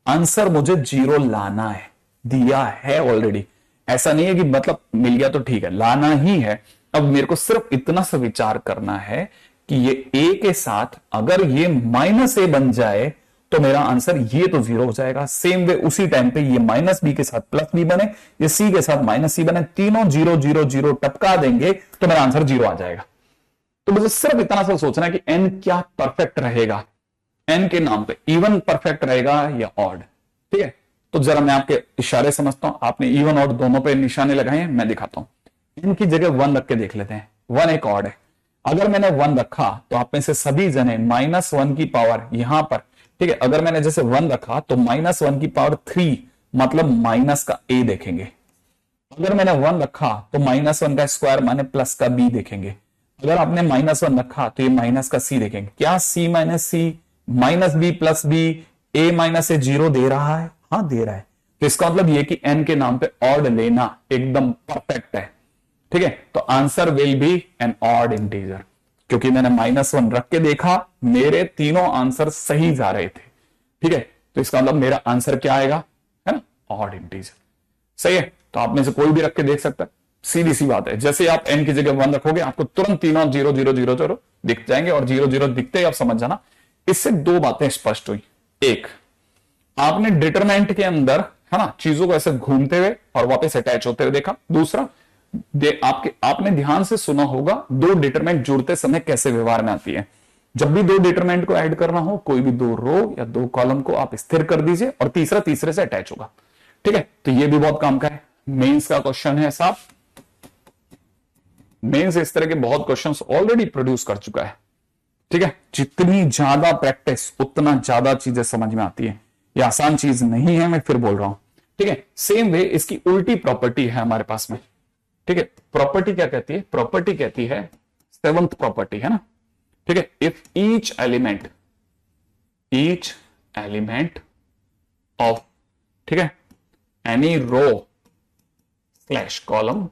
आंसर मुझे 0 लाना है, दिया है ऑलरेडी, ऐसा नहीं है कि मतलब मिल गया तो ठीक है, लाना ही है। अब मेरे को सिर्फ इतना सा विचार करना है कि ये ए के साथ अगर ये -a बन जाए तो मेरा आंसर ये तो 0 हो जाएगा। सेम वे उसी टाइम पे ये -b के साथ +b बने, ये c के साथ -c बने, तीनों 0 0 0 टपका देंगे तो मेरा आंसर 0 आ जाएगा। तो मुझे सिर्फ इतना सा सोचना है कि n क्या परफेक्ट रहेगा, n के नाम पे इवन परफेक्ट रहेगा या ऑड। ठीक है, तो जरा मैं आपके इशारे समझता हूं, आपने इवन ऑड दोनों पे निशाने लगाए हैं, मैं दिखाता हूं। n की जगह 1 रख के देख लेते हैं, 1 एक ऑड है। अगर मैंने 1 रखा तो आप में से सभी जने -1 की पावर यहां पर, ठीक है, अगर मैंने जैसे 1 रखा तो -1 की पावर 3 मतलब माइनस का a देखेंगे। अगर मैंने 1 रखा तो -1 का स्क्वायर माने प्लस का b देखेंगे। अगर आपने -1 रखा तो ये माइनस का c देखेंगे। क्या c minus C -b plus b a minus A 0 दे रहा है? हाँ दे रहा है। तो इसका मतलब ये कि n के नाम पे ऑड लेना एकदम परफेक्ट है। ठीक है, तो answer will be an odd integer, क्योंकि मैंने -1 रख के देखा, मेरे तीनों आंसर सही जा रहे थे। ठीक है, तो इसका मतलब मेरा आंसर क्या आएगा, है ना, ऑड इंटीजर। सही है, तो आप में से कोई भी रख के देख सकता है, सीधी सी बात है। जैसे आप n की जगह 1 रखोगे आपको तुरंत तीनों 0 0 0 0 दिख जाएंगे, और 0 0 दिखते ही आप समझ जाना। इससे दो बातें स्पष्ट हुई। एक, आपने डिटरमिनेंट के अंदर, है ना, चीजों को ऐसे घूमते हुए और वापस अटैच होते हुए देखा। दूसरा, आपने ध्यान से सुना होगा दो डिटरमिनेंट जुड़ते समय कैसे व्यवहार में आती है। जब भी दो डिटरमिनेंट को ऐड करना हो, कोई भी दो रो या दो कॉलम को आप स्थिर कर दीजिए और तीसरा तीसरे से अटैच होगा। ठीक है, तो ये भी बहुत काम का है। मेंस का क्वेश्चन है साहब, मेंस इस तरह के बहुत क्वेश्चंस ऑलरेडी प्रोड्यूस कर चुका है। ठीक है, जितनी ज्यादा प्रैक्टिस उतना ज्यादा चीजें समझ में आती है। ये आसान चीज नहीं है, मैं फिर बोल रहा हूं। ठीक है, सेम वे इसकी उल्टी प्रॉपर्टी है हमारे पास में। ठीक है, प्रॉपर्टी क्या कहती है? प्रॉपर्टी कहती है, सेवंथ प्रॉपर्टी है ना। ठीक है, इफ ईच एलिमेंट ऑफ, ठीक है, एनी रो स्लैश कॉलम,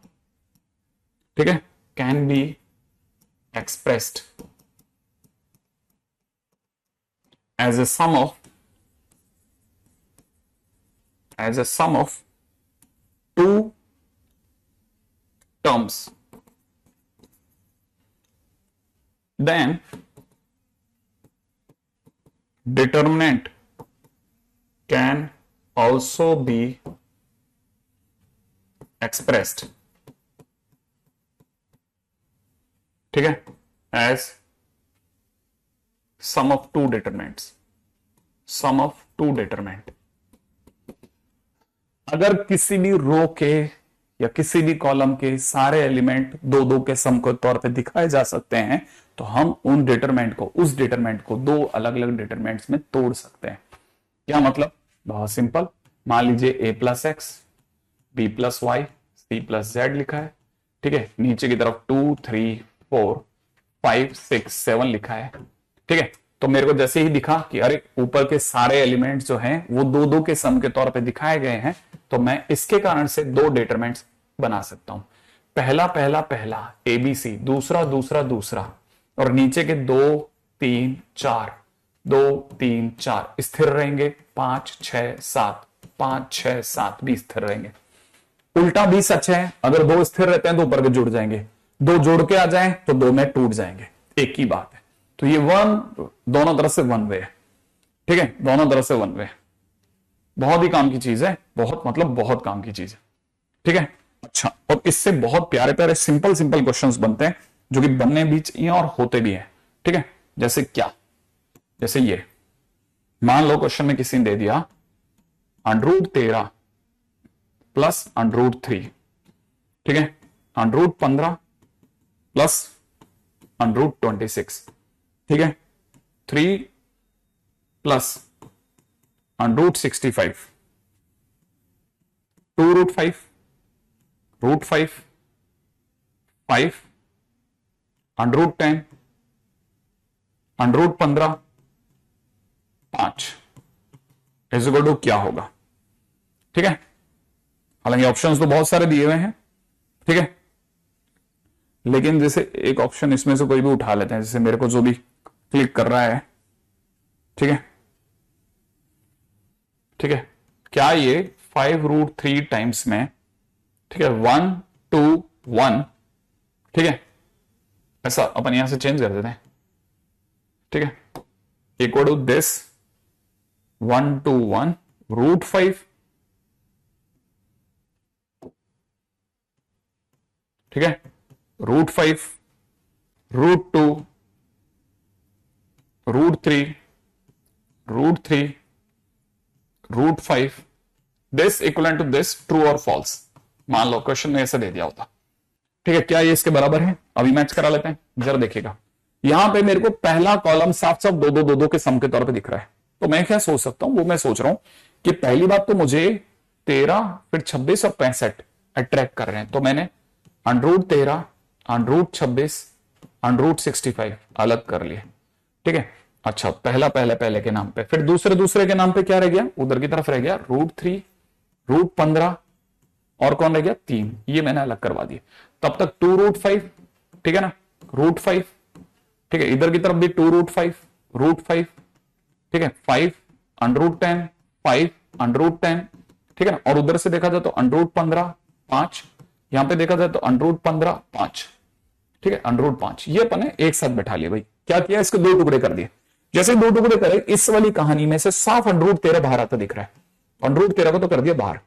ठीक है, can be expressed as a sum of two terms, then determinant can also be expressed, ठीक है, as sum of two determinants, sum of two determinant। अगर किसी भी रो के या किसी भी कॉलम के सारे एलिमेंट दो दो के सम के तौर पे दिखाए जा सकते हैं, तो हम उस डिटरमिनेंट को दो अलग अलग डिटरमिनेंट्स में तोड़ सकते हैं। क्या मतलब? बहुत सिंपल। मान लीजिए a plus x, b plus y, c plus z लिखा है। ठीक है, नीचे की तरफ 2 3 4 5 6 7 लिखा है। ठीक है, तो मेरे को जैसे ही दिखा कि अरे ऊपर के सारे एलिमेंट्स जो हैं वो दो दो के सम के तौर पे दिखाए गए हैं, तो मैं इसके कारण से दो डिटरमिनेंट्स बना सकता हूं। पहला पहला पहला ABC, दूसरा दूसरा दूसरा, और नीचे के 2 3 4 2 3 4 स्थिर रहेंगे। 5 6 7 5 6 7 भी स्थिर रहेंगे। उल्टा भी सच है, अगर दो स्थिर रहते हैं तो ऊपर के जुड़ जाएंगे, दो जोड़ के आ जाएं तो दो में टूट जाएंगे। एक ही बात है। तो ये दोनों तरफ से वन वे है। ठीक है, दोनों तरफ से वन वे। बहुत ही काम की चीज है, बहुत मतलब बहुत काम की चीज है। ठीक है, अच्छा, और इससे बहुत प्यारे प्यारे सिंपल सिंपल क्वेश्चंस बनते हैं जो कि बनने भी चाहिए और होते भी हैं। ठीक है, जैसे क्या? जैसे ये मान लो क्वेश्चन में किसी ने दे दिया √13 प्लस √3, ठीक है, √15 प्लस √26, ठीक है, 3 प्लस √65, 2√5, √5, 5, √10, √15, 5। इज इक्वल टू क्या होगा, ठीक है। हालांकि ऑप्शंस तो बहुत सारे दिए हुए हैं, ठीक है, लेकिन जैसे एक ऑप्शन इसमें से कोई भी उठा लेते हैं, जैसे मेरे को जो भी क्लिक कर रहा है, ठीक है, ठीक है, क्या ये 5√3 टाइम्स में, ठीक है, 1 2 1, ठीक है, ऐसा अपन यहां से चेंज कर देते हैं, ठीक है, इक्वल टू दिस 1 2 1 √5, ठीक है, √5 √2 √3 √3 √5, this equal to this, true और फॉल्स। मान लो क्वेश्चन ने ऐसे दे दिया होता, ठीक है, क्या ये इसके बराबर है? अभी मैच करा लेते हैं, जरा देखिएगा। यहां पे मेरे को पहला कॉलम साफ साफ 2 2 2 2 के सम के तौर पे दिख रहा है, तो मैं क्या सोच सकता हूं, वो मैं सोच रहा हूं कि पहली बात तो मुझे 13, फिर 26 और 65 अट्रैक्ट कर रहे हैं, तो मैंने √13 √26 √65 अलग कर लिए, ठीक है। अच्छा, पहला पहले के नाम पे, फिर दूसरे के नाम पे क्या रह गया, उधर की तरफ रह गया √3 √15 और कौन रह गया 3, ये मैंने अलग करवा दिए। तब तक 2√5, ठीक है ना, √5, ठीक है, इधर की तरफ भी 2√5 √5, ठीक है, 5 √10 5 √10, ठीक है ना, और उधर से देखा जाए तो √15 5, यहां पे देखा जाए तो √15 5, ठीक है, √5, ये अपन ने एक साथ बैठा लिया भाई। क्या किया, इसके 2 टुकड़े कर दिए। जैसे 2 टुकड़े करे, इस वाली कहानी में से साफ √13 बाहर आता दिख रहा है, √13 को तो कर दिया बाहर।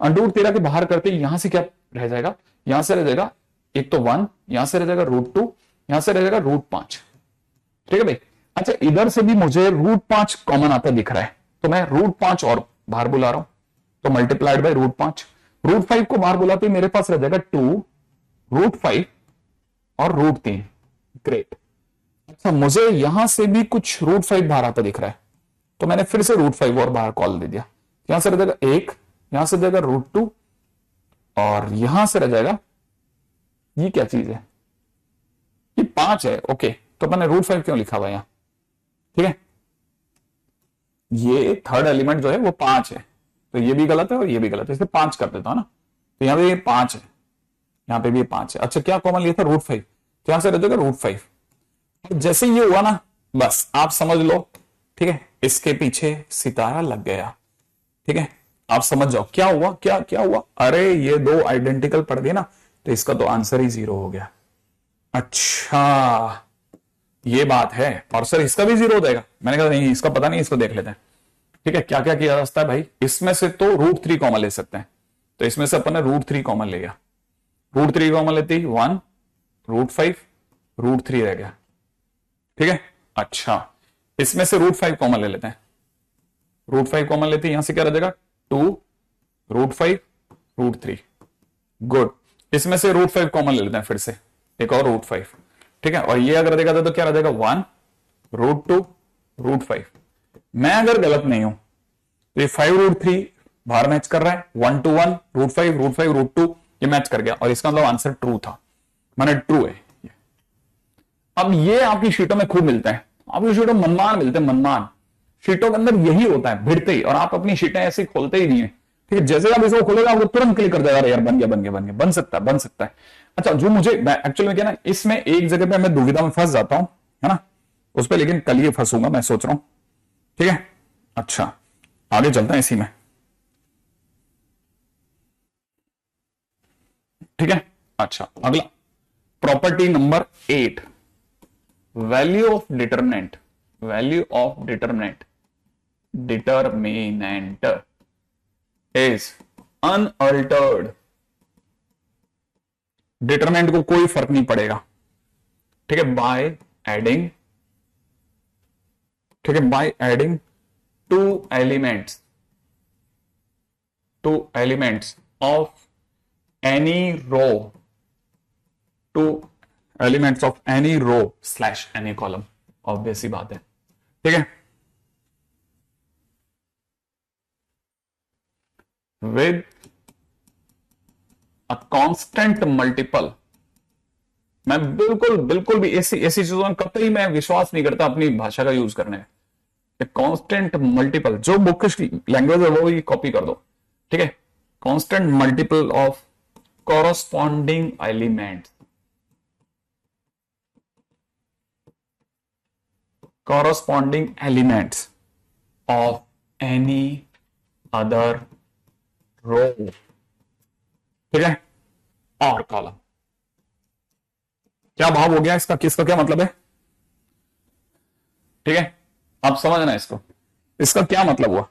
√13 के बाहर करते यहां से क्या रह जाएगा, यहां से रह जाएगा एक तो 1, यहां से रह जाएगा √2, यहां से रह जाएगा √5, ठीक है भाई। अच्छा, इधर से भी मुझे √5 कॉमन आता दिख रहा है, तो मैं √5 और बाहर बुला रहा हूं, तो मल्टीप्लाइड बाय √5, √5 को बाहर बुलाते ही मेरे पास रह जाएगा 2 √5 और √3, ग्रेट। अच्छा, मुझे यहां से भी कुछ √5 बाहर आता दिख रहा है, तो मैंने फिर से √5 और बाहर कॉल दे दिया, यहां से रह जाएगा 1, यहां से जाएगा √2 और यहां से रह जाएगा, ये क्या चीज है, ये 5 है, ओके, तो मैंने √5 क्यों लिखा हुआ यहां, ठीक है, ये थर्ड एलिमेंट जो है वो 5 है, तो ये भी गलत है और ये भी गलत है, इसे 5 कर देता हूं ना, तो यहां पे ये 5 है, यहां पे भी 5 है। अच्छा, क्या कॉमन लिया था, √5, तो यहां से रह जाएगा √5। जैसे ये हुआ ना, बस आप समझ लो, ठीक है, इसके पीछे सितारा लग गया, ठीक है, आप समझ जाओ क्या हुआ, क्या क्या हुआ, अरे ये 2 आइडेंटिकल पड़ गए ना, तो इसका तो आंसर ही 0 हो गया। अच्छा, ये बात है, और सर इसका भी 0 हो जाएगा, मैंने कहा नहीं, इसका पता नहीं, इसको देख लेते हैं, ठीक है। क्या क्या किया जा सकता है भाई, इसमें से तो √3 कॉमन ले सकते हैं, तो इसमें से अपन ने √3 कॉमन ले गया, √3 कॉमन लेते ही 1 √5 √3 रह गया, ठीक है। अच्छा, इसमें से √5 कॉमन ले लेते हैं, √5 कॉमन लेते हैं, यहां से क्या रह जाएगा 2 √5 √3, गुड। इसमें से √5 कॉमन ले लेते हैं, फिर से एक और √5, ठीक है, और ये अगर देखा जाए तो क्या रह जाएगा 1 √2 √5। मैं अगर गलत नहीं हूं तो ये 5 √3 बाहर मैच कर रहा है, 1 to 1 √5 √5 √2, ये मैच कर गया, और इसका मतलब आंसर ट्रू था, माने ट्रू है। अब ये आपकी शीटों में खूब मिलता है, आपकी शीटों में मनमान मिलते हैं, मनमान शीटों के अंदर यही होता है, भिड़ते ही, और आप अपनी शीटें ऐसे खोलते ही नहीं है, ठीक है, जैसे आप इसको खोलेगा आपको तुरंत क्लिक कर देगा, यार बन गया बन गया बन गया, बन सकता है बन सकता है। अच्छा, जो मुझे एक्चुअली में क्या ना, इसमें एक जगह पे मैं दुविधा में फंस जाता हूं, है ना, उस पर, लेकिन कल ये फंसूंगा मैं सोच रहा हूं, ठीक है। अच्छा, आगे चलते हैं इसी में, ठीक है। अच्छा, अगला property number 8, value of determinant, value of determinant, determinant is unaltered, determinant को कोई फर्क नहीं पड़ेगा, ठीक है, बाय एडिंग, ठीक है, by adding 2 elements of any row, 2 elements of any row slash any column, obvious सी बात है, ठीक है, विद अ कांस्टेंट मल्टीपल। मैं बिल्कुल बिल्कुल भी ऐसी ऐसी चीजों में कतई मैं विश्वास नहीं करता अपनी भाषा का यूज करने में, कांस्टेंट मल्टीपल, जो बुकिश लैंग्वेज है वो ही कॉपी कर दो, ठीक है। Constant multiple of corresponding element, corresponding elements of any other row, ठीक है, और कॉलम। क्या भाव हो गया इसका, किसका क्या मतलब है, ठीक है। आप समझना इसको, इसका क्या मतलब हुआ।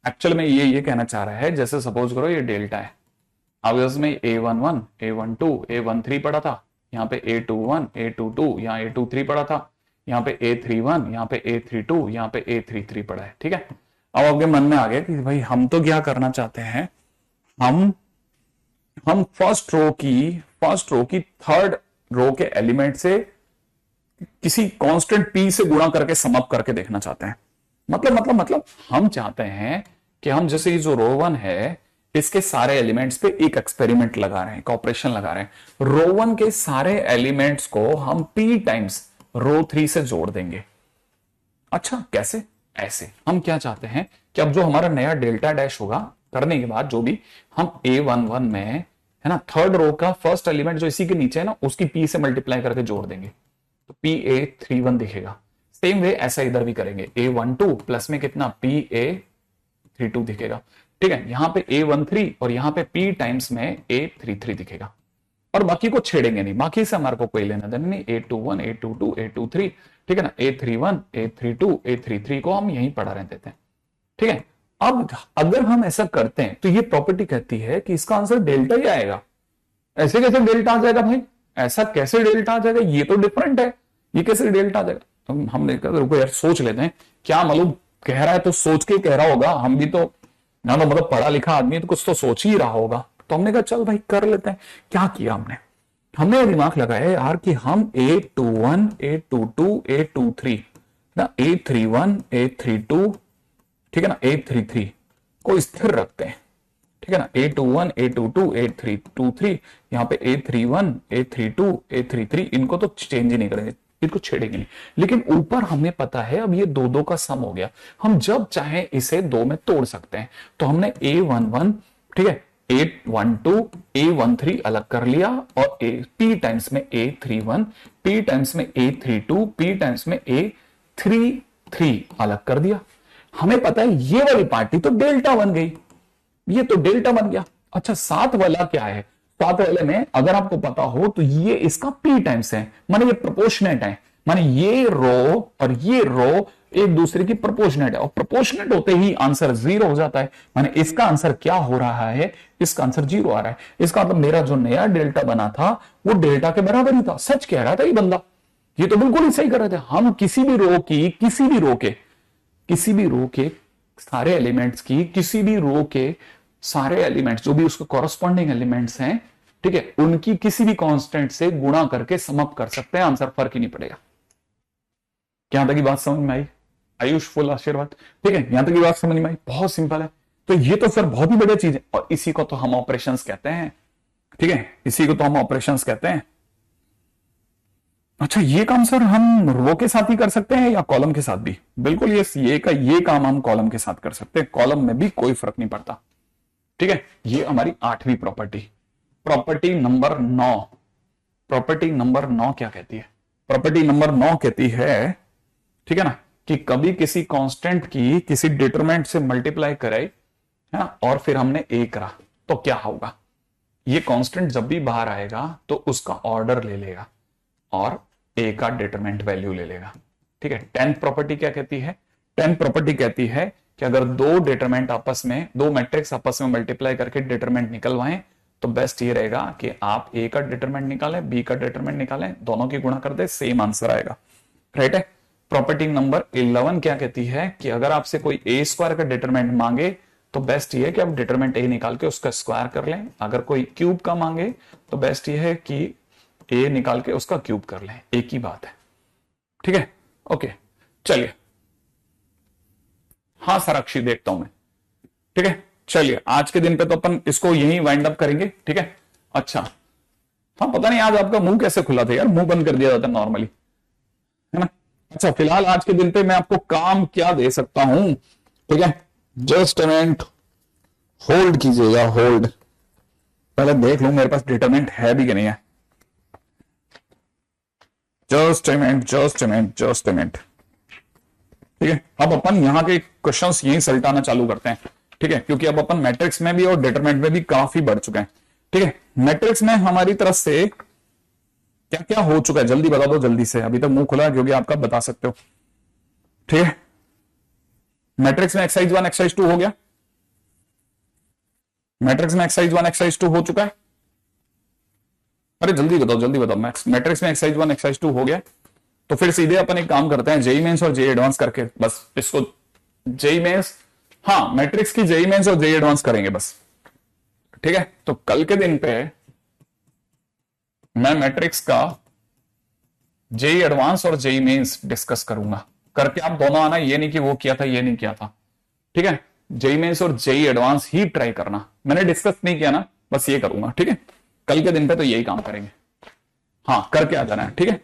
एक्चुअल में ये कहना चाह रहा है, जैसे सपोज करो ये डेल्टा है, अब इसमें A11, A12, A13 पड़ा था, यहाँ पे A21, A22, यहाँ A23 पड़ा था, यहाँ पे A31, यहाँ पे A32, यहाँ पे A33 पड़ा है, ठीक है। अब आपके मन में आ गया कि भाई हम तो क्या करना चाहते हैं, हम फर्स्ट रो की थर्ड रो के एलिमेंट से किसी कांस्टेंट P से गुणा करके सम अप करके देखना चाहते हैं। मतलब हम चाहते हैं कि हम जैसे ये जो रो 1 है इसके सारे एलिमेंट्स पे एक एक्सपेरिमेंट लगा रहे हैं, एक ऑपरेशन लगा रहे हैं। रो 1 के सारे एलिमेंट्स को हम P टाइम्स रो 3 से जोड़ देंगे। अच्छा कैसे, ऐसे हम क्या चाहते हैं कि अब जो हमारा नया डेल्टा डैश होगा करने के बाद, जो भी हम A11 में है ना, थर्ड रो का फर्स्ट एलिमेंट जो इसी के नीचे है ना, उसकी P से मल्टीप्लाई करके जोड़ देंगे तो PA31 दिखेगा। सेम वे ऐसा इधर भी करेंगे, A12 प्लस में कितना PA32 दिखेगा, ठीक है। यहां पे A13 और यहां पे P टाइम्स में A33 दिखेगा, और बाकी को छेड़ेंगे नहीं, बाकी से हमारे को कोई लेना देना नहीं। A21, A22, A23, ठीक है ना, A31, A32, A33 को हम यहीं पढ़ा रहने देते हैं, ठीक है। अब अगर हम ऐसा करते हैं तो ये प्रॉपर्टी कहती है कि इसका आंसर डेल्टा ही आएगा। ऐसे कैसे डेल्टा आ जाएगा भाई, ऐसा कैसे डेल्टा आ जाएगा, ये तो डिफरेंट है, ये कैसे डेल्टा आ जाएगा। तो हमने कहा रुको यार सोच लेते हैं, क्या मालूम कह रहा है तो सोच के कह रहा होगा, हम भी तो ना, तो मतलब पढ़ा लिखा आदमी तो कुछ तो सोच ही रहा होगा। तो हमने कहा चल भाई कर लेते हैं। क्या किया हमने दिमाग लगाया यार कि हम A21, A22, A23 ना, A31, A32, ठीक है ना, A33 को स्थिर रखते हैं, ठीक है ना। A21, A22, A323, यहाँ पे A31, A32, A33, इनको तो चेंज ही नहीं करेंगे, इनको छेड़ेंगे नहीं। लेकिन ऊपर हमें पता है अब ये दो का सम हो गया, हम जब चाहे इसे दो में तोड़ सकते हैं। तो हमने A11, ठीक है, A12, A13 अलग कर लिया, और P टाइम्स में A31, P टाइम्स में A32, P टाइम्स में A33 अलग कर दिया। हमें पता है ये वाली पार्टी तो डेल्टा बन गई, ये तो डेल्टा बन गया। अच्छा साथ वाला क्या है, साथ वाले में अगर आपको पता हो तो ये इसका P टाइम्स है, माने ये प्रोपोर्शनेट है, माने ये रो और ये रो एक दूसरे की प्रोपोर्शनेट है, और प्रोपोर्शनेट होते ही आंसर 0 हो जाता है। माने इसका आंसर क्या हो रहा है, इसका आंसर 0 आ रहा है। इसका मतलब मेरा जो नया डेल्टा बना था वो डेल्टा के बराबर ही था। सच कह रहा था ये बंदा, ये तो बिल्कुल ही सही कर रहे थे। हम किसी भी रो के सारे एलिमेंट्स की, किसी भी रो के सारे एलिमेंट्स जो भी उसके कॉरस्पॉन्डिंग एलिमेंट्स हैं, ठीक है, उनकी किसी भी कांस्टेंट से गुणा करके सम अप कर सकते हैं, आंसर फर्क ही नहीं पड़ेगा। यहां तक की बात समझ में आई, आयुष फुल आशीर्वाद, ठीक है, यहां तक की बात समझ में आई, बहुत सिंपल है। तो ये तो सर बहुत ही बढ़िया चीज है, और इसी को तो हम ऑपरेशंस कहते हैं, ठीक है, इसी को तो हम ऑपरेशंस कहते हैं। अच्छा ये काम सर हम रो के साथ ही कर सकते हैं या कॉलम के साथ भी? बिल्कुल ये काम हम कॉलम के साथ कर सकते हैं, कॉलम में भी कोई फर्क नहीं पड़ता, ठीक है। ये हमारी 8वीं property, property number 9। Property number 9 क्या कहती है? प्रॉपर्टी नंबर 9 कहती है, ठीक है ना, कि कभी किसी कांस्टेंट की किसी डिटरमिनेंट से मल्टीप्लाई करे, है ना, और फिर हमने ए करा तो क्या होगा, ये कांस्टेंट जब भी बाहर आएगा तो उसका ऑर्डर ले लेगा और ए का डिटरमिनेंट वैल्यू ले लेगा, ठीक है। 10th प्रॉपर्टी क्या कहती है? 10th प्रॉपर्टी कहती है कि अगर दो डिटरमिनेंट आपस में, दो मैट्रिक्स आपस में मल्टीप्लाई करके डिटरमिनेंट निकलवाएं तो बेस्ट ये रहेगा कि आप ए का डिटरमिनेंट निकालें, बी का डिटरमिनेंट निकालें, दोनों की गुणा कर दे, सेम आंसर आएगा, राइट है। प्रॉपर्टी नंबर 11 क्या कहती है कि अगर आपसे कोई ए स्क्वायर का डिटरमिनेंट मांगे तो बेस्ट ये है कि आप डिटरमिनेंट ए निकाल के उसका स्क्वायर कर लें। अगर कोई क्यूब का मांगे तो बेस्ट ये है कि ए निकाल के उसका क्यूब कर लें, एक ही बात है, ठीक है। ओके चलिए, हाँ साराक्षी देखता हूं मैं, ठीक है। चलिए आज के दिन पे तो अपन इसको यहीं वाइंड अप करेंगे, ठीक है। अच्छा हाँ, पता नहीं आज आपका मुंह कैसे खुला था यार, मुंह बंद कर दिया जाता नॉर्मली, है ना। अच्छा, फिलहाल आज के दिन पे मैं आपको काम क्या दे सकता हूं, ठीक है, जस्ट अ मिनट, होल्ड कीजिएगा, होल्ड, पहले देख लूं मेरे पास डिटरमिनेंट है भी कि नहीं है। Just a minute, just a minute, just a minute, ठीक है। अब अपन यहाँ के क्वेश्चंस यहीं सलटाना चालू करते हैं, ठीक है, क्योंकि अब अपन मैट्रिक्स में भी और डिटरमिनेंट में भी काफी बढ़ चुके हैं, ठीक है। मैट्रिक्स में हमारी तरफ से क्या क्या हो चुका है, जल्दी बता दो, जल्दी से, अभी तक मुंह खुला है क्योंकि आपका बता सकते हो, ठीक है। मैट्रिक्स में एक्सरसाइज 1 एक्सरसाइज 2 हो गया, मैट्रिक्स में एक्सरसाइज 1 एक्सरसाइज 2 हो चुका है। अरे जल्दी बताओ, जल्दी बताओ, मैट्रिक्स में एक्सरसाइज 1 एक्सरसाइज 2 हो गया। तो फिर सीधे अपन एक काम करते हैं, जेई मेंस और जेई एडवांस करके बस इसको, जेई मेंस, हाँ मैट्रिक्स की जेई मेंस और जेई एडवांस करेंगे बस, ठीक है। तो कल के दिन पे मैं मैट्रिक्स का जेई एडवांस और जेई मेंस डिस्कस करूंगा, करके आप दोनों आना, ये नहीं कि वो किया था ये नहीं किया था, ठीक है। जेई मेंस और जेई एडवांस ही ट्राई करना, मैंने डिस्कस नहीं किया ना, बस ये करूंगा, ठीक है। कल के दिन पे तो यही काम करेंगे, हाँ करके आ जाना है, ठीक है।